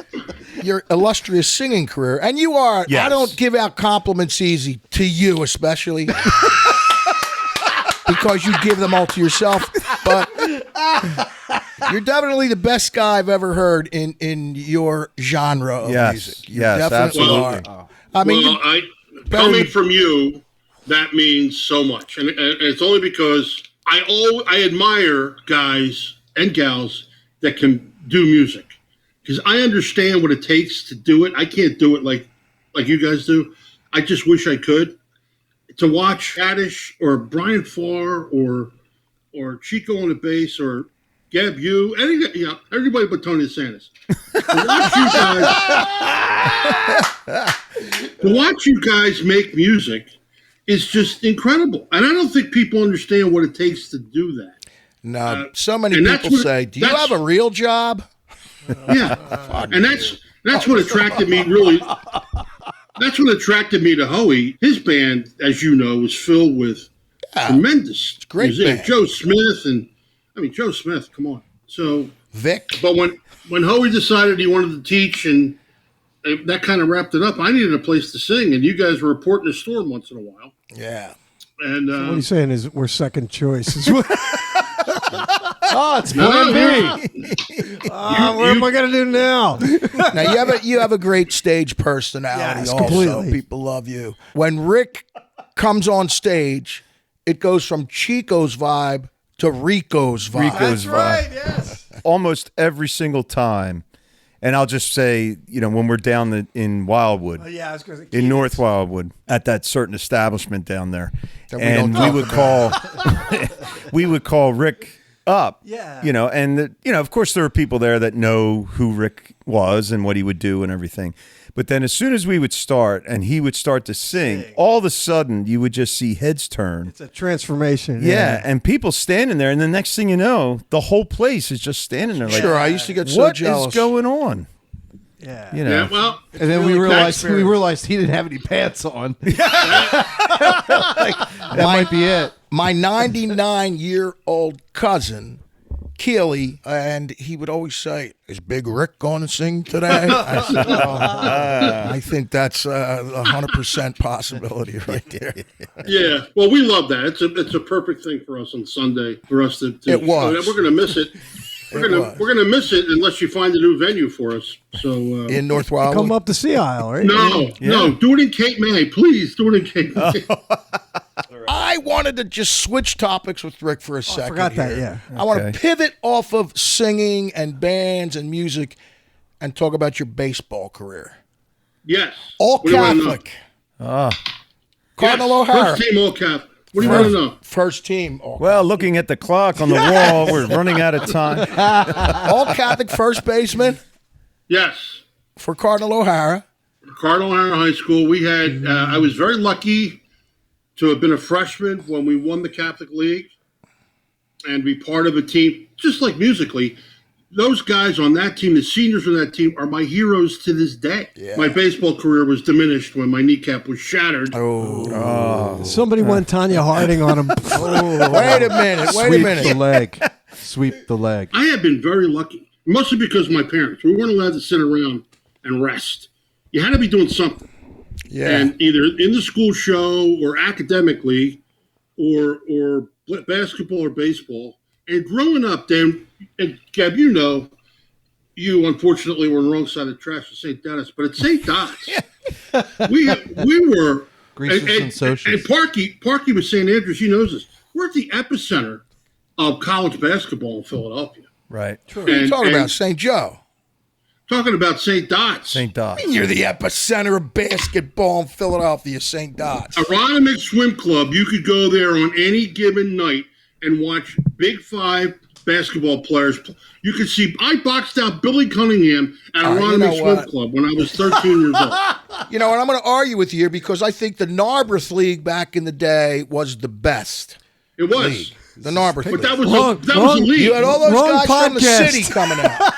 your illustrious singing career. And you are, yes. I don't give out compliments easy, to you especially, because you give them all to yourself. But you're definitely the best guy I've ever heard in your genre of music. You definitely absolutely. are. I mean, coming from you, that means so much, and it's only because I admire guys and gals that can do music, because I understand what it takes to do it. I can't do it like you guys do. I just wish I could. To watch Haddish or Brian Farr or Chico on the bass or Gab, everybody but Tony DeSantis. To watch you guys make music is just incredible. And I don't think people understand what it takes to do that. No, so many people say, "Do you have a real job?" Yeah, and that's what attracted me really. That's what attracted me to Howie. His band, as you know, was filled with tremendous great musicians. band. Joe Smith, and I mean Joe Smith. Come on. So Vic. But when Howie decided he wanted to teach, and that kind of wrapped it up, I needed a place to sing, and you guys were reporting the storm once in a while. Yeah. And What he's saying is we're second choice. Oh, it's plan B. What am I going to do now? Now you have a great stage personality. Yes, also, completely. people love you. When Rick comes on stage, it goes from Chico's vibe to Rico's vibe. Rico's vibe. yes. Almost every single time. And I'll just say, when we're down in Wildwood, I was going to in North Wildwood, at that certain establishment down there, That we would call Rick up. Yeah. And of course there are people there that know who Rick was and what he would do and everything. But then as soon as we would start and he would start to sing, all of a sudden you would just see heads turn. It's a transformation. Yeah, and people standing there, and the next thing you know, the whole place is just standing there. Like, Sure, I used to get so what jealous. is going on? Yeah. yeah, well, And then we realized he didn't have any pants on. That might be it. My 99-year-old cousin, Keely, and he would always say, "Is Big Rick going to sing today?" I said, I think that's 100% possibility right there. yeah. Well, we love that. It's a perfect thing for us on Sunday for us to It was. We're going to miss it. We're gonna miss it unless you find a new venue for us. So In North Wildwood. Come up the Sea Isle, right? No, do it in Cape May, please. Do it in Cape May. I wanted to just switch topics with Rick for a second. I forgot that, here. yeah. I want Okay. to pivot off of singing and bands and music and talk about your baseball career. Yes. All What do you wanna know? Catholic. Cardinal Yes, O'Hara. First team all Catholic. What do you want to know? First team. Well, looking at the clock on the wall, we're running out of time. All Catholic first baseman Yes. for Cardinal O'Hara. Cardinal O'Hara High School. We had. I was very lucky to have been a freshman when we won the Catholic League, and be part of a team just like musically. Those guys on that team, the seniors on that team, are my heroes to this day. Yeah. My baseball career was diminished when my kneecap was shattered. Somebody went Tanya Harding on him. Wait a minute. Sweep the leg. Sweep the leg. I have been very lucky, mostly because of my parents. We weren't allowed to sit around and rest. You had to be doing something. Yeah. And either in the school show or academically or basketball or baseball. And growing up then, and Gab, you unfortunately were on the wrong side of the tracks at St. Dennis, but at St. Dot's, we were, Greasers and socials. and Parky was St. Andrews, he knows this. We're at the epicenter of college basketball in Philadelphia. Right. What are you talking about? St. Joe. Talking about St. Dot's. St. Dot. You're the epicenter of basketball in Philadelphia, St. Dot's. Aronimink Swim Club, you could go there on any given night and watch Big Five basketball players. You could see, I boxed out Billy Cunningham at Aronimink Swim Club when I was 13 years old. You know, and I'm going to argue with you here because I think the Narberth League back in the day was the best. It was. League. The Narberth But League. that was Wrong, a league. You had all those Wrong guys from the podcast. city coming out.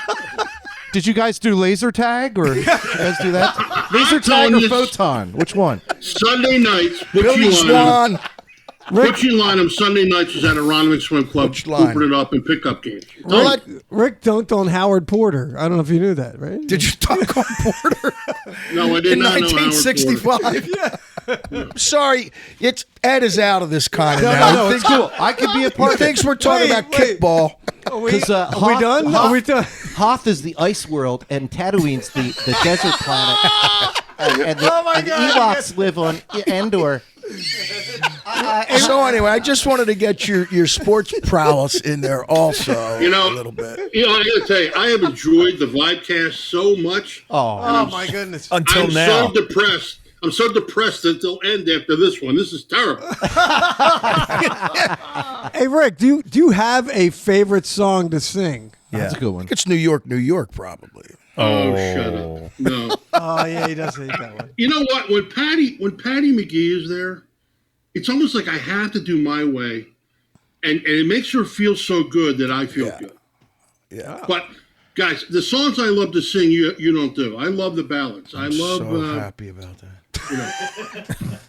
Did you guys do laser tag or you guys do that? Laser tag telling or you- photon? Which one? Sunday nights, Billy Swan. Butchie Lineham Sunday nights was at Aronimink Swim Club, Butch Lineham. hooping it up in pickup games. Rick dunked on Howard Porter. I don't know if you knew that, right? Did you talk on Porter No, I did in not know Howard Porter. 1965? Sorry, Ed is out of this kind of No, now. no, it's cool. I could be a He part of it. thinks we're talking Wait, about wait. kickball. Are we Because done? Are we done? Hoth is the ice world, and Tatooine's the desert planet. And the, Oh my and the God, Ewoks live on Endor. So anyway, I just wanted to get your sports prowess in there also a little bit. I got to tell you, I have enjoyed the Vibecast so much. Oh my goodness. Until I'm now. so depressed. I'm so depressed that they'll end after this one. This is terrible. Hey Rick, do you have a favorite song to sing? That's a good one. It's New York, probably. Oh, shut up. No. Oh yeah, he does hate that one. You know what? When Patty McGee is there, it's almost like I have to do my way. And it makes her feel so good that I feel good. Yeah. But Guys, the songs I love to sing, you don't do. I love the ballads. I love. So happy about that. You know,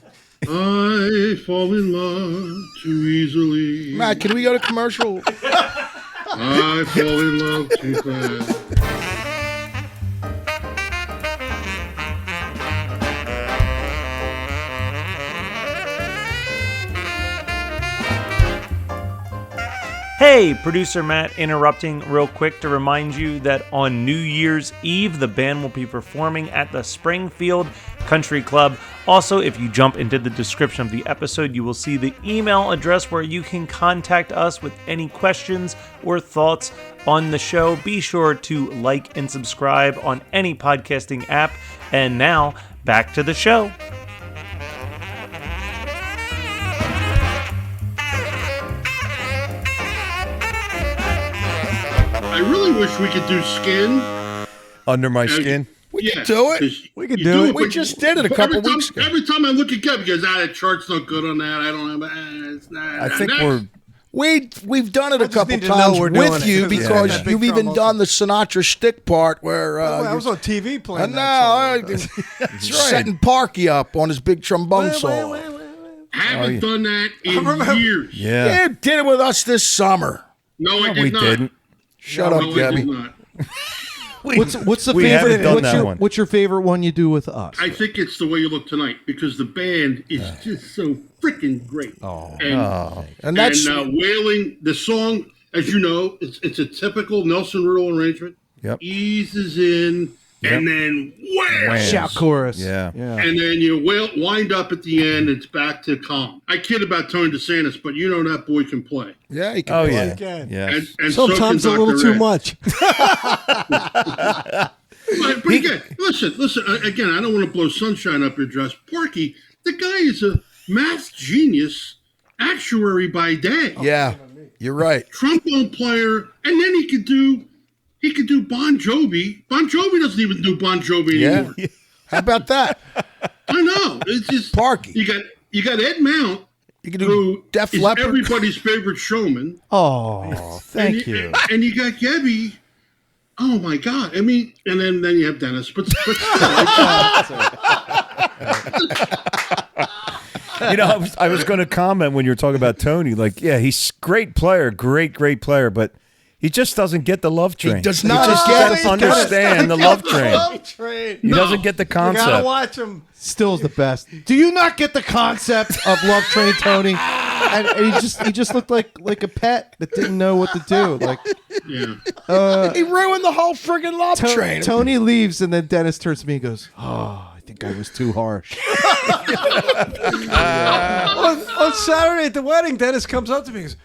I fall in love too easily. Matt, can we go to commercial? I fall in love too fast. Hey, producer Matt interrupting real quick to remind you that on New Year's Eve, the band will be performing at the Springfield Country Club. Also, if you jump into the description of the episode, you will see the email address where you can contact us with any questions or thoughts on the show. Be sure to like and subscribe on any podcasting app. And now, back to the show. I really wish we could do Skin. Under My Skin. We can do it. We could do it. We just did it a couple weeks ago. Every time I look at Kev, he goes, that chart's not good on that. I don't have it's not. I think we've done it a couple need to know times we're doing with it. you Yeah, because yeah. you've even done the Sinatra stick part where I was on TV playing no, that song. that's right. Setting Parky up on his big trombone solo. I haven't done that in years. Yeah. You did it with us this summer. No, I did We not. didn't. Shut No, up, I did Gabby. not. What's the we favorite? haven't done that one. What's your favorite one you do with us? I think it's The Way You Look Tonight because the band is just so freaking great. And that's Wailing, the song, as you know, it's a typical Nelson Riddle arrangement. Yep. Eases in and then wham! Shout chorus. Yeah. And then you wind up at the end. It's back to calm. I kid about Tony DeSantis, but you know that boy can play. yeah, he can Oh, play. yeah. Again. Yeah. And so Sometimes can a little Dr. too Ed. much. But again, listen. Again, I don't want to blow sunshine up your dress. Parky, the guy is a math genius, actuary by day, Yeah, you're right. trombone player, and then he could do Bon Jovi. Bon Jovi doesn't even do Bon Jovi Yeah. anymore. How about that? I know. It's just Parky. You got Ed Mount, You can do who Def is Leppard. everybody's favorite showman. Oh, thank you. And you got Gabby. Oh my God! I mean, and then you have Dennis, but still, You know, I was going to comment when you were talking about Tony. Like, yeah, he's great player, great player, but he just doesn't get the love train. He does not just get doesn't it. understand the love train. Love train. He doesn't get the You gotta concept. watch him. Still's the best. Do you not get the concept of Love Train, Tony? And he just looked like a pet that didn't know what to do. Like yeah. He ruined the whole friggin' love train. Tony leaves, and then Dennis turns to me and goes, "Oh, I think I was too harsh." On Saturday at the wedding, Dennis comes up to me and goes,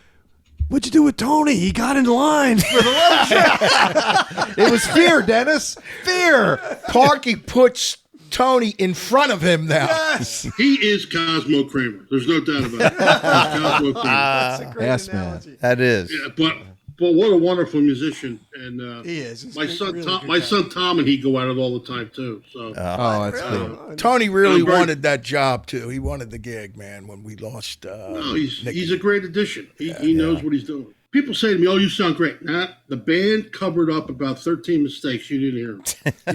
"What'd you do with Tony? He got in line for the love train." It was fear, Dennis. Fear. Parky puts Tony in front of him now. Yes. He is Cosmo Kramer. There's no doubt about it. He's Cosmo Kramer. That's a great Yes, analogy. That is. Yeah, but what a wonderful musician. And He is. He's my a son really Tom, good my guy. son Tom and he go at it all the time too. So Oh, that's cool. Tony really I'm very- wanted that job too. He wanted the gig, man. When we lost, no, he's a great addition. He knows what he's doing. People say to me, "Oh, you sound great." Nah, the band covered up about 13 mistakes. You didn't hear them.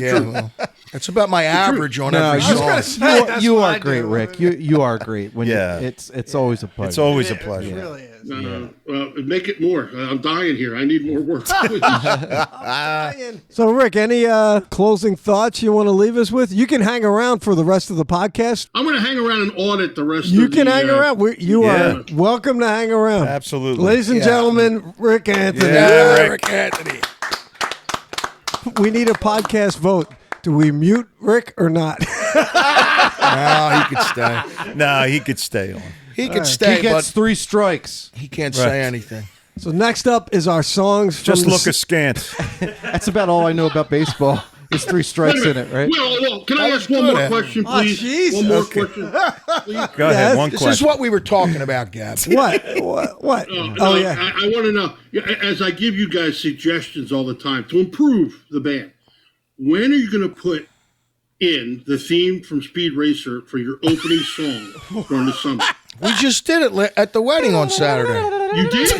yeah, well, that's about my average on No, every you, song. you are great, Rick. You are great. When Yeah. it's always a pleasure. It's always a It pleasure. really is. No. Well, make it more. I'm dying here. I need more work. So, Rick, any closing thoughts you want to leave us with? You can hang around for the rest of the podcast. I'm going to hang around and audit the rest You of can the, hang around. You Yeah. are welcome to hang around. Absolutely. Ladies and gentlemen, Rick Anthony. Yeah, Rick. Rick Anthony. We need a podcast vote. Do we mute Rick or not? No, he could stay. No, he could stay on. He could stay, He gets but 3 strikes. he can't Right. say anything. So next up is our songs from Just the look askance. That's about all I know about baseball. There's 3 strikes in it, right? Well, can I That was ask one good, more Anthony. question, Oh, please? Jesus. One more Okay. question, please. Go ahead. Yes. One This question. is what we were talking about, Gab. What? No, yeah. I want to know, as I give you guys suggestions all the time to improve the band, when are you going to put in the theme from Speed Racer for your opening song during the summer? We just did it at the wedding on Saturday. You did?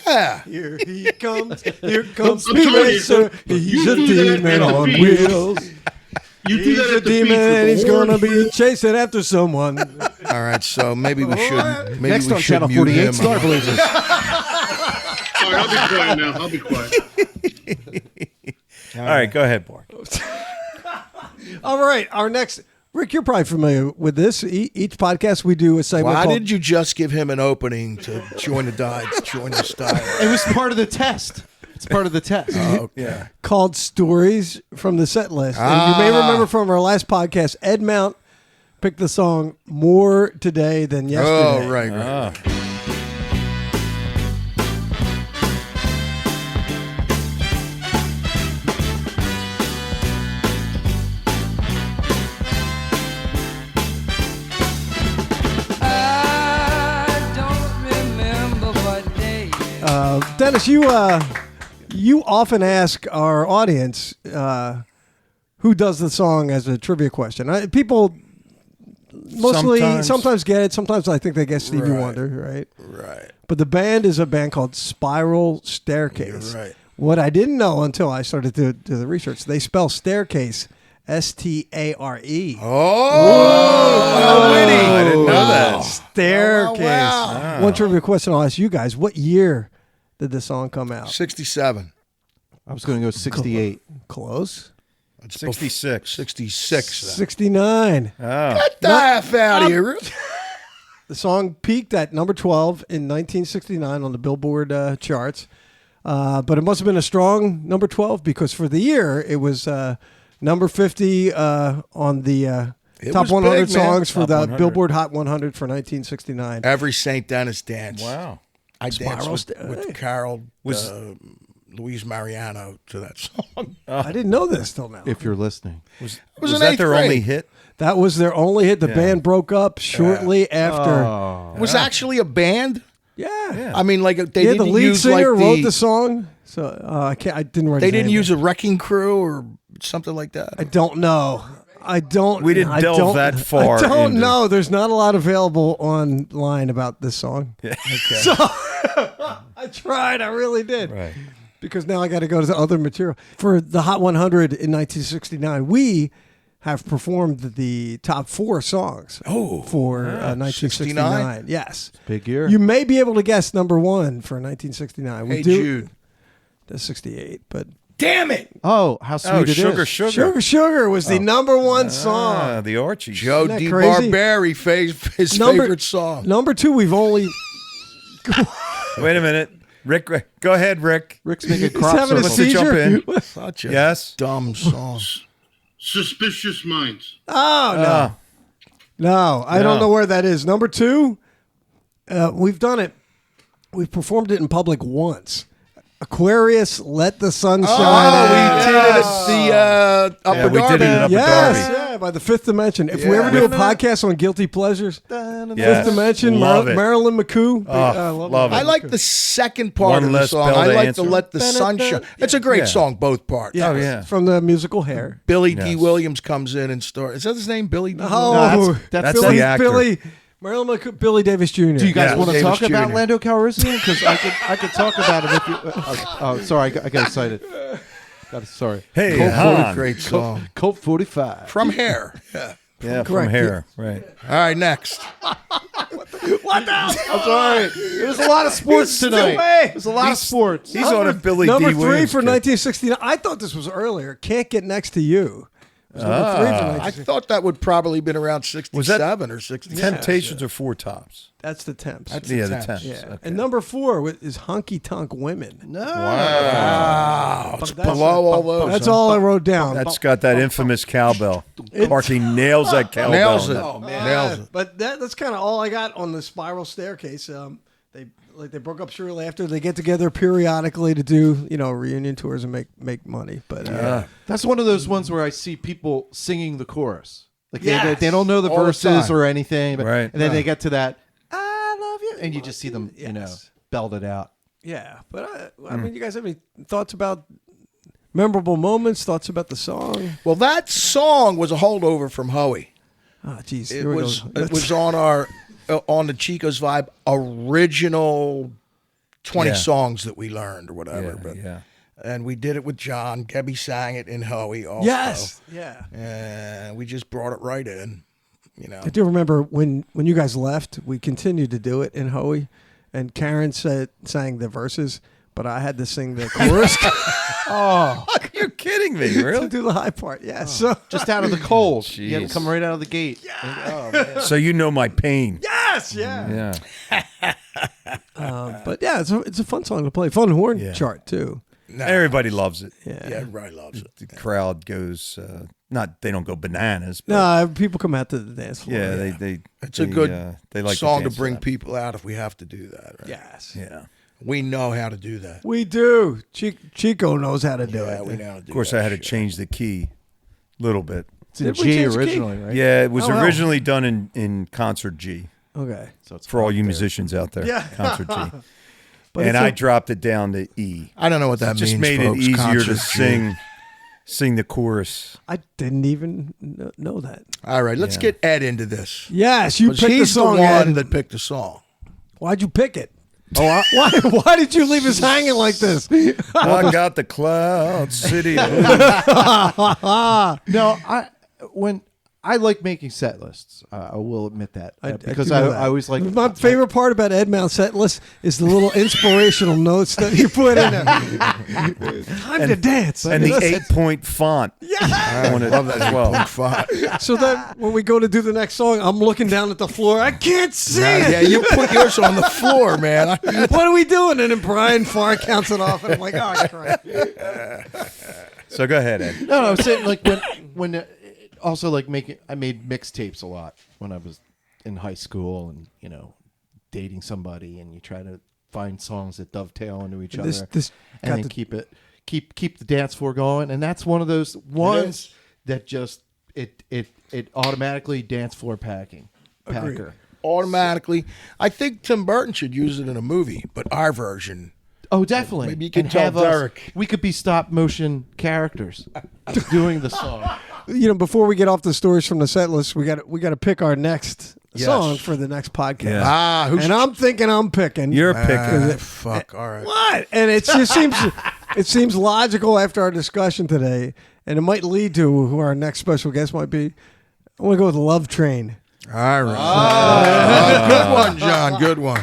Yeah. Here he comes. Here comes I'm telling you, Racer. He's a you do that demon at the on beach. wheels. You do He's that a at the beach demon with and the he's gonna horns. be chasing after someone. All right, so maybe we should. Maybe Next we on should Channel mute 48, him. Star Blazers. All right, I'll be quiet now. I'll be quiet. All right, go ahead, Borg. All right, our next. Rick, you're probably familiar with this. Each podcast we do a segment Why called did you just give him an opening to join the style? It was part of the test. It's part of the test. Yeah. called Stories from the Set List. And you may remember from our last podcast, Ed Mount picked the song More Today Than Yesterday. Oh, right. Dennis, you often ask our audience who does the song as a trivia question. People mostly sometimes get it. Sometimes I think they guess Stevie Wonder, right? Right. But the band is a band called Spiral Staircase. Right. What I didn't know until I started to do the research, they spell staircase S-T-A-R-E. Oh, witty. I didn't know that. Staircase. Wow. One trivia question I'll ask you guys. What year did the song come out? 67. I was going to go 68. Close. 66. 66. 69. Oh. Get the F out of here. The song peaked at number 12 in 1969 on the Billboard charts. But it must have been a strong number 12 because for the year it was number 50 on the top was 100 big, man. songs for Top the 100. Billboard Hot 100 for 1969. Every St. Dennis dance. Wow. I danced with Hey. Carol, Louise Mariano to that song. I didn't know this till now. If you're listening. Was Was in that eighth their grade. only hit? That was their only hit. The band broke up shortly after. Oh. It was actually a band. Yeah. I mean, like they Yeah, didn't the lead use singer like wrote the song. So I didn't write They his didn't name use down. a wrecking crew or something like that. I don't know. We didn't delve that far I don't into- know. There's not a lot available online about this song. Yeah. Okay. So I tried. I really did. Right. Because now I got to go to the other material. For the Hot 100 in 1969, we have performed the top 4 songs for 1969. Yes. Big year. You may be able to guess number 1 for 1969. We Hey, do. Jude. That's 68, but Damn it. Oh, how sweet Oh, it is. Sugar. Sugar Sugar was the number 1 Ah, song. the Archies. Joe Isn't that D. crazy? Barberi, his Number- favorite song. Number 2, we've only Wait a minute. Rick, go ahead, Rick. Rick's making he's crop having a circles. Let's jump seizure. in. Such a Yes. dumb song. Suspicious Minds. Oh no. Ah. No, I don't No. know where that is. Number 2, we've done it. We've performed it in public once. Aquarius, Let the Sun Shine. Oh, we In. did it at the Upper Yeah, we did it Darby. at Upper Yes, Darby. yeah, by the Fifth Dimension. If we Yeah. ever do a podcast on guilty pleasures, Yes. Fifth Dimension, Love it. Marilyn McCoo. love it. I like the second part One of the less song. bell I to like answer. to Let the Sun Shine. It's a great Yeah. song, both parts. Yeah, Oh, yeah. from the musical Hair. Billy D. Yes. Williams comes in and starts. Is that his name? Billy D. Oh, that's Billy, the actor. Marilyn McCoo, Billy Davis Jr. Do you guys Yeah. want to Davis talk about Jr. Lando Calrissian? Because I could talk about him if you. Sorry, I got excited. Sorry. Hey, Colt Han. great song. Colt 45. From Hair. Yeah. Yeah, from Correct. Hair. Right. All right, next. I'm sorry. There's a lot of sports tonight. There's a lot of sports. He's on a Billy Number D. 3 Williams for kick. 1969. I thought this was earlier. Can't Get Next to You. It was number 3 for I 1969. thought that would probably been around 67 or 67. Temptations or Four Tops? That's the Temps. That's Yeah, the the Temps. Temps. Yeah. Okay. And number 4 is Honky Tonk Women. Wow. It's below all those. That's all I wrote down. That's got that infamous cowbell. Marky nails that cowbell. Nails it. Oh, man. Nails it. But that's kind of all I got on the Spiral Staircase. They broke up shortly after. They get together periodically to do reunion tours and make money. But That's one of those ones where I see people singing the chorus. Like Yes. they don't know the All the verses time. or anything, but, Right. and then they get to that "I love you," and you just see them, Yes. belt it out. yeah, but I mean, you guys have any thoughts about memorable moments? Thoughts about the song? Well, that song was a holdover from Hoey. Oh, geez, It was on our on the Chico's Vibe original 20 Yeah. songs that we learned or whatever. Yeah, but yeah. And we did it with John. Gebby sang it in Hoey also. Yes. Yeah. And we just brought it right in. You know. I do remember when you guys left, we continued to do it in Hoey, and Karen sang the verses, but I had to sing the chorus. Oh, you're kidding me, to really? do the high part. Yeah. So Just out of the cold. You had to Jeez. come right out of the gate. Oh, man. So you know my pain. yes, yeah. Yeah. But yeah, it's a fun song to play. Fun horn Yeah. chart too. Everybody loves it. Yeah. Yeah, everybody loves it. The crowd goes, they don't go bananas, but No, people come out to the dance floor. yeah, they It's a good they like song to dance bring that. people out if we have to do that. Right? Yes. Yeah. We know how to do that. We do. Chico knows how to do Yeah, it. we know how to do that. Of course, I had to change the key a little bit. It's in Did we G change the key? originally, right? Yeah, it was Oh, wow. originally done in concert G. Okay. So it's For all up you there. musicians out there, Yeah. concert G. But And it's I a- dropped it down to E. I don't know what that Just means, made folks. it easier to Concert G. sing the chorus. I didn't even know that. All right, let's Yeah. get Ed into this. Yes, you 'Cause picked the he's song. the one Ed. that picked the song. Why'd you pick it? Why did you leave us hanging like this? I got the Cloud City. No, I like making set lists. I will admit that because do know that. I always like my favorite part about Ed Mount's set list is the little inspirational notes that you put in there. Time to dance. and the 8-point font. Yeah. On it Love that as well. font. So then when we go to do the next song, I'm looking down at the floor. I can't see it. Yeah, you put yours on the floor, man. What are we doing? And then Brian Farr counts it off, and I'm like, oh, Christ. So go ahead, Ed. No, I was saying like when also like I made mixtapes a lot when I was in high school and dating somebody, and you try to find songs that dovetail into each other This and got then the- keep the dance floor going, and that's one of those ones that just it automatically dance floor packer. Automatically. I think Tim Burton should use it in a movie, but our version. Oh, definitely. Maybe you can And tell have us- Derek. we could be stop motion characters doing the song. Before we get off the stories from the set list, we got to pick our next song for the next podcast. Yeah. Who's And I'm thinking I'm picking. You're picking. fuck. All right. What? And it just seems logical after our discussion today, and it might lead to who our next special guest might be. I want to go with Love Train. All right. Good one, John. Good one.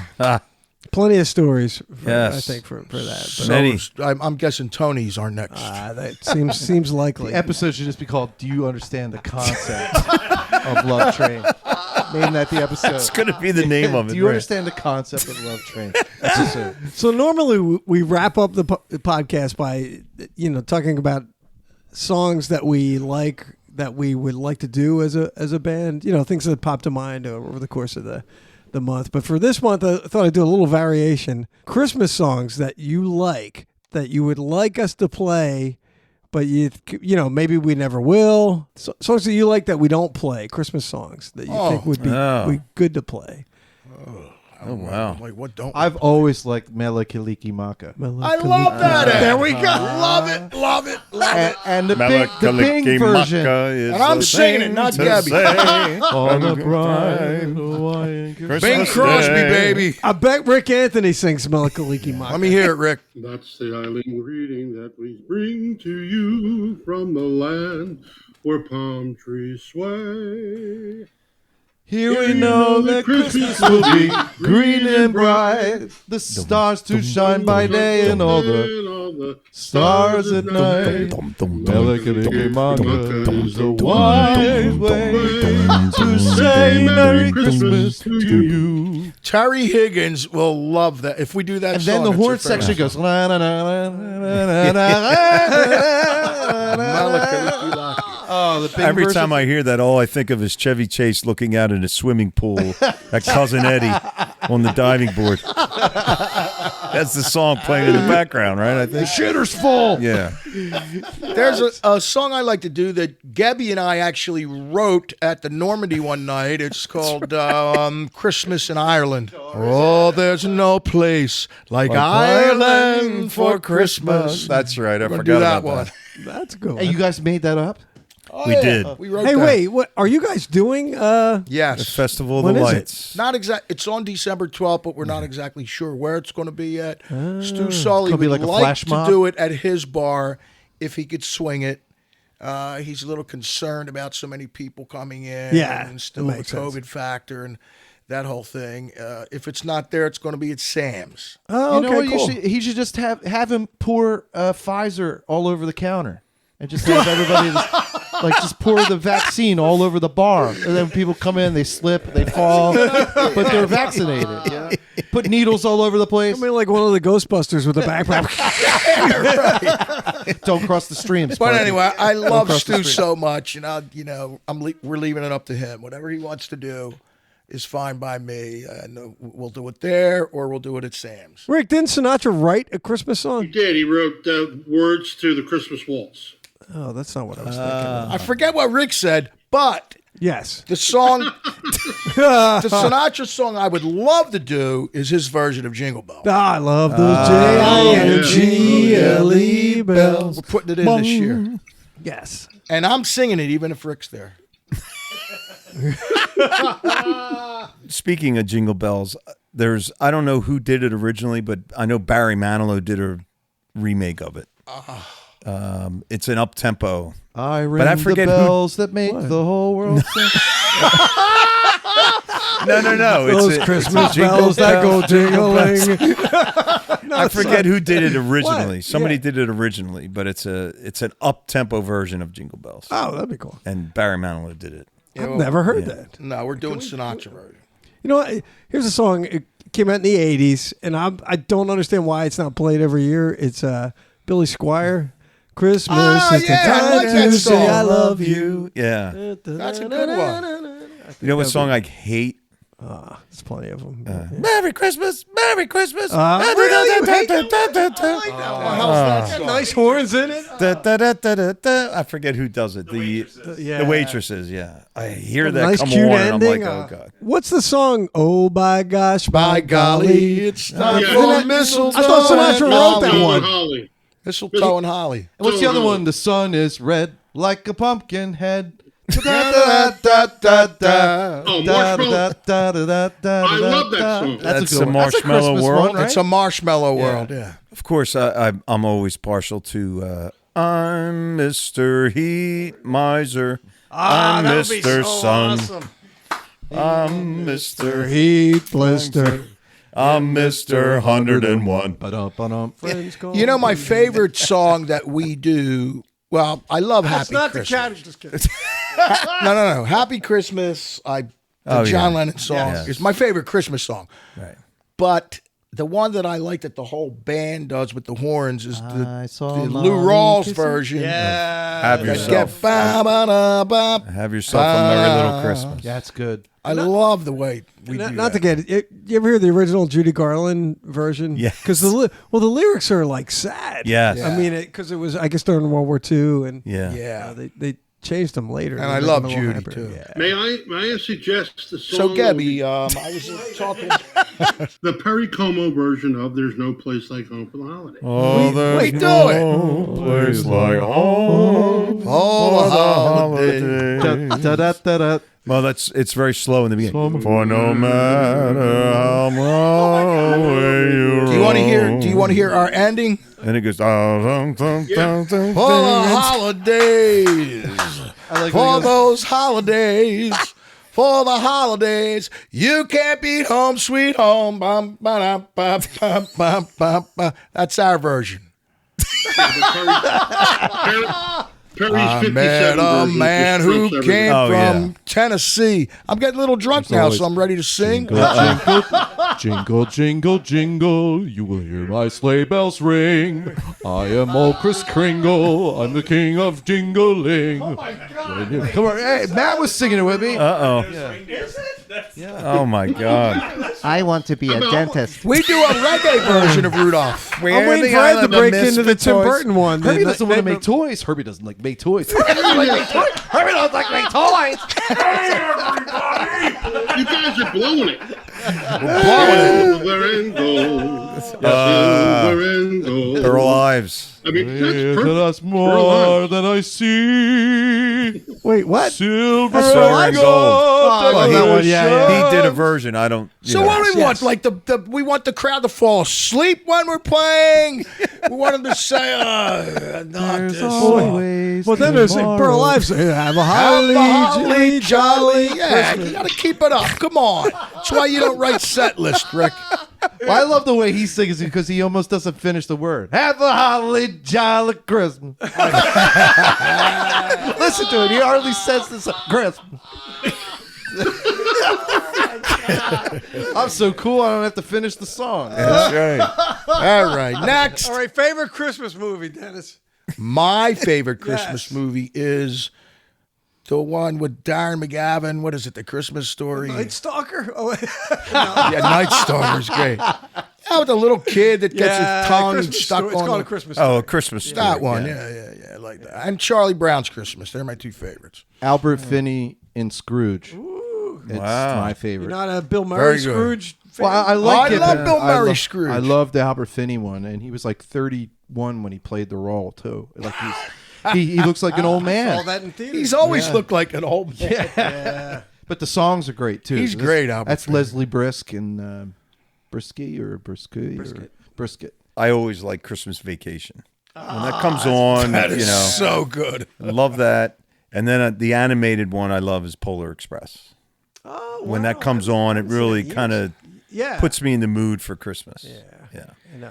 Plenty of stories, Yes. I think, for that. But, Many. I'm guessing Tony's our next. that seems likely. The episode should just be called "Do You Understand the Concept of Love Train?" Name that the episode. It's going to be the name of it. Do you right? understand the concept of Love Train? Episode. So normally we wrap up the podcast by talking about songs that we like, that we would like to do as a band. Things that pop to mind over the course of the month. But for this month, I thought I'd do a little variation. Christmas songs that you like, that you would like us to play, but maybe we never will. Songs that you like that we don't play. Christmas songs that you think would be good to play. Oh, wow. Like, what don't I've always liked Mele Kalikimaka. I love that. Ed. There we go. Love it. Love it. Love it. And the Bing version. And I'm singing it, not Gabby. On the bride, Bing Crosby, baby. I bet Rick Anthony sings Melakaliki Maka. Let me hear it, Rick. That's the island greeting that we bring to you from the land where palm trees sway. Here we know that Christmas will be green and bright, the stars to shine by day and all the stars at night. Mele Kalikimaka is a wise way to say Merry Christmas to you. Terry Higgins will love that. If we do that And song, then the it's horn your favorite. section goes. "La, na, na, na, na, na, na, na, na." Oh, the Bing Every version. time I hear that, all I think of is Chevy Chase looking out in a swimming pool at Cousin Eddie on the diving board. That's the song playing in the background, right? I think. Shitter's full. Yeah. There's a song I like to do that Gabby and I actually wrote at the Normandy one night. It's called Christmas in Ireland. Oh, there's no place like Ireland for Christmas. That's right. I We're gonna forgot do that about one. that. That's good. Hey, you guys made that up? We did. We wrote Hey, that. wait, what are you guys doing? The Yes. Festival of When the is it? Lights. Not exact. It's on December 12th, but we're not exactly sure where it's going to be yet. Stu Sully gonna be would like a like flash to mob? do it at his bar if he could swing it. He's a little concerned about so many people coming in. Yeah, and still that the makes sense. COVID factor and that whole thing. If it's not there, it's going to be at Sam's. Oh, You know okay, what? cool. He should just have him pour Pfizer all over the counter, and just have everybody just pour the vaccine all over the bar, and then people come in, they slip, they fall, but they're vaccinated. Yeah? Put needles all over the place. I mean, like one of the Ghostbusters with a backpack. Don't cross the streams. But Sparky. anyway, I love cross the Stu street. so much, and we're leaving it up to him. Whatever he wants to do is fine by me. And we'll do it there, or we'll do it at Sam's. Rick, didn't Sinatra write a Christmas He song? did. He wrote words to the Christmas waltz. Oh, that's not what I was thinking. I forget what Rick said, but Yes. the song, the Sinatra song I would love to do is his version of Jingle Bell. I love those Jingle bells. We're putting it in this year. Yes. And I'm singing it even if Rick's there. Speaking of Jingle Bells, I don't know who did it originally, but I know Barry Manilow did a remake of it. It's an up-tempo. I ring But I forget the who- bells that make the whole world sing. No. Those Christmas bells that go jingling. I forget who did it originally. Somebody did it originally, but it's an up-tempo version of Jingle Bells. Oh, that'd be cool. And Barry Manilow did it. I've never heard that. No, we're doing Sinatra version. You know what? Here's a song. It came out in the 80s, and I don't understand why it's not played every year. It's Billy Squire. Christmas is the yeah, I time like that to say song. I love you. Yeah. That's a good one. You know what song I hate? There's plenty of them. Merry Christmas, Merry Christmas. Really? You hate that? How's that song? Nice horns in it. I forget who does it. The Yeah. waitresses, yeah. I hear that Nice come cute on ending. and I'm like, oh, God. What's the song? Oh, by gosh, By golly, it's time Yeah. for I mistletoe. I thought Sinatra and wrote that holly. one. Holly. Mistletoe and holly. And what's the other one? The sun is red like a pumpkin head. Oh, Marshmallow. I love that song. That's a a good one. That's a Marshmallow Christmas World. one, right? It's a marshmallow world, yeah. Of course, I'm always partial to I'm Mr. Heat Miser. I'm Mr. Sun. I'm Mr. Heat blister. I'm Mr. 101. Ba-dum-ba-dum. Friends call You know, my me. favorite song that we do, well, I love It's Happy not the Christmas. cat. Just kidding. No. Happy Christmas, the Oh, John yeah. Lennon song, Yes. is my favorite Christmas song. Right. But the one that I like that the whole band does with the horns is I the saw Lou Mommy Rawls kissing- version. Have That yourself. get ba-ba-da-ba. Have yourself a merry little Christmas. That's good. I love the way we do Not to that. get it. You ever hear the original Judy Garland version? Yes. Because the lyrics are like sad. Yes. I mean, because it was, I guess, during World War II, and Yeah. Yeah. they changed them later. And to I make love them a little Judy, hyper. too. Yeah. May I suggest the song? So, Gabby, I was talking. the Perry Como version of "There's No Place Like Home for the Holiday." Oh, there's wait, do no place like home Oh, for the holiday. holiday. Da-da-da-da. Well, it's very slow in the beginning. For no matter how far away you Do you want to hear? Do you want to hear our ending? And it goes. Dun, dun, dun, dun, For the dun. holidays, I like when for he goes, those holidays, for the holidays, you can't beat home, sweet home. Bum, ba-dum, bum, bum, bum, bum, bum. That's our version. Perry's I 57 met a version man just who trumps came everything. from Tennessee. I'm getting a little drunk now, so I'm ready to sing. Jingle, jingle, jingle, you will hear my sleigh bells ring. I am old Kris Kringle, I'm the king of jingling. Oh my God. Come on, hey, Matt was singing it with me. Uh-oh. Oh, my God. I want to be a dentist. We do a reggae version of Rudolph. I'm waiting for Ed to break into the Tim Burton one. Herbie The- doesn't want to the- make toys. Herbie doesn't like make toys. Herbie doesn't like make toys. Herbie doesn't like make toys. You guys are blowing it. Blowing Silver and gold. Silver and gold. Earl Ives. I mean, that's That's perfect. more than I see. Wait, what? Silver Silver and gold. Oh, Well, that one, yeah. He did a version. I don't. So what do we want? Like we want the crowd to fall asleep when we're playing. We want them to say, not There's this. always Well, then there's tomorrow. Pearl Lives. Have a holly, Holly jolly jolly. Yeah, you got to keep it up. Come on. That's why you don't write set list, Rick. Well, I love the way he sings it because he almost doesn't finish the word. Have a holly jolly Christmas. Listen to it. He hardly says this Christmas. I'm so cool. I don't have to finish the song. That's right. All right, next. All right, favorite Christmas movie, Dennis. My favorite Christmas Yes. movie is the one with Darren McGavin. What is it? The Christmas Story. Night Stalker. Oh, Yeah, Night Stalker's great. Yeah, with the little kid that gets his tongue Christmas stuck Story. It's on called the- a Christmas. Oh, Story. a Christmas story. that one. Yeah, I like that. And Charlie Brown's Christmas. They're my two favorites. Albert Finney in Scrooge. It's Wow. my favorite. You're not a Bill Murray Very good. Scrooge fan? Well, I like I it. love but Bill Murray love- Scrooge. I love the Albert Finney one, and he was like 31 when he played the role too. Like he looks like an old All man. that in theaters. He's always looked like an old man. But the songs are great too. He's great, Albert That's Finney. Leslie Brisk and Brisket. I always like Christmas Vacation. When that comes on, That is you know, so good. I love that. And then the animated one I love is Polar Express. Oh, When wow. that comes on, it really Yes. kind of Yeah. puts me in the mood for Christmas. Yeah. And,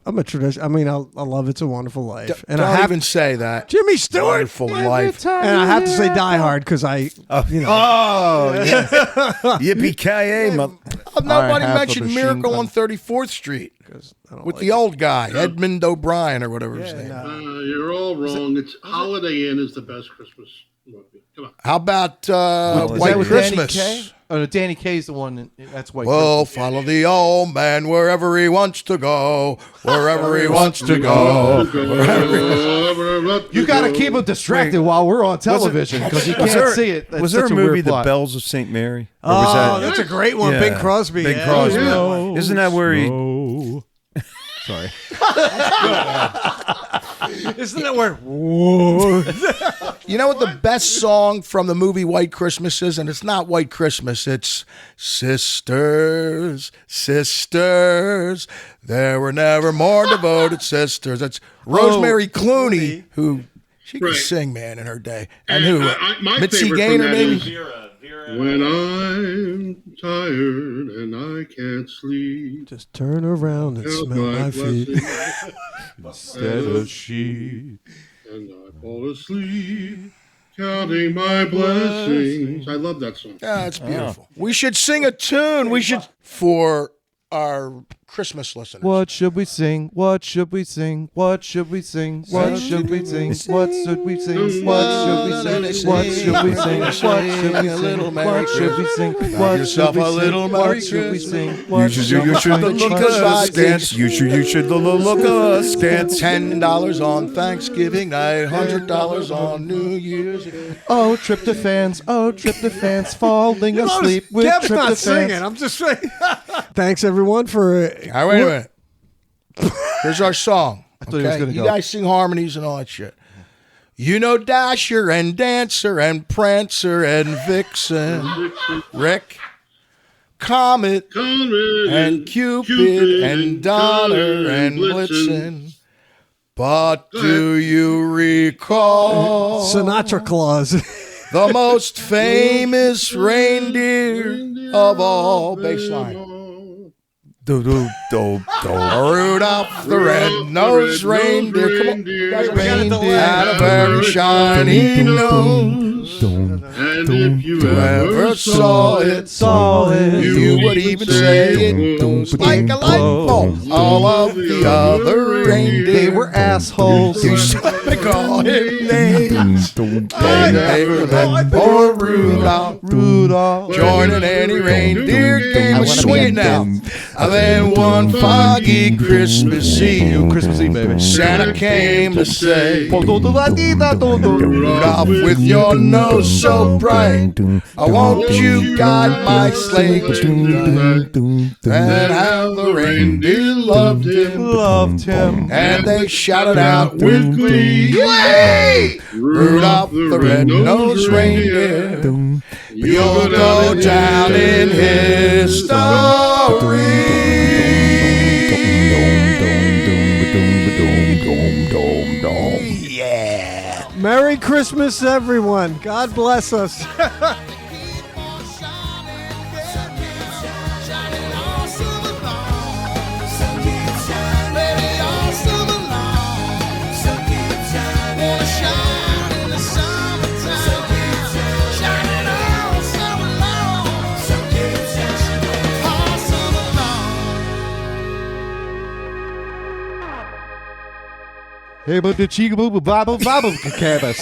I'm a tradition. I mean, I love It's a Wonderful Life, and Don't I have even say that. Jimmy Stewart. Wonderful Life. And I have to say Die Hard because I, you know, Oh, yeah. Yippee-ki-yay, Nobody half of mentioned a Miracle machine on 34th Street I don't with like the old guy, Edmund O'Brien or whatever his name. You're all wrong. It's Holiday Inn is the best Christmas movie. Come on. How about Is that White with Christmas? Danny Kaye? Oh, no, Danny Kaye's the one. That's White Well, Christmas. follow the old man wherever he wants to go, wherever he wants to go. You got to keep him distracted while we're on television because you can't see it. That's Was there such a movie, weird The plot. Bells of St. Mary? Or Oh, was that's a great one. Yeah. Bing Crosby. Bing yeah. Crosby. Yeah. Isn't that where he... Sorry. Isn't that where? Whoa. You know what the best song from the movie White Christmas is? And it's not White Christmas. It's Sisters, Sisters. There were never more devoted sisters. That's Rosemary Clooney, who she could Right. sing, man, in her day. And And who? my Mitzi favorite Gaynor, from that maybe? is When I'm tired and I can't sleep. Just turn around and count smell my feet. blessings, Instead of she. and I fall asleep, counting my blessings. I love that song. Yeah, it's beautiful. We should sing a tune. We should, for our Christmas listeners. What should we sing? What should we sing? What should we sing? What should we sing? What should we sing? What should we sing? What should we sing? What should we sing? What should we sing? What should we sing? What should we sing? You should look askance. You should look askance. $10 on Thanksgiving night, $100 on New Year's. Oh, tryptophans falling asleep with Kev's not singing. tryptophans. I'm just saying. Thanks everyone for. All right, wait a minute. Here's our song. I thought he was Okay? gonna You go. guys sing harmonies and all that shit. You know Dasher and Dancer and Prancer and Vixen, Rick, Comet and Cupid and Donner and Blitzen. But do you recall Sinatra Claus. the most famous reindeer of all? Baseline. Rudolph the red-nosed reindeer. Come on. Had a very shiny nose. And if you Whoever saw it, you would even say it goes like a light bulb. All of the other reindeer, They were assholes. you should call him names. Poor Rudolph. Joining any reindeer game was sweet now. And then one foggy Christmas Eve, Christmas Eve, baby. Santa came to say, Rudolph, with your nose so bright. I want you guide my sleigh tonight. And how the reindeer loved him, and they shouted out with glee, "Yay! Rudolph the red-nosed reindeer, you'll go down in history." Yeah. Merry Christmas, everyone. God bless us. Hey, but the chica boo boo bobble bobble cabas.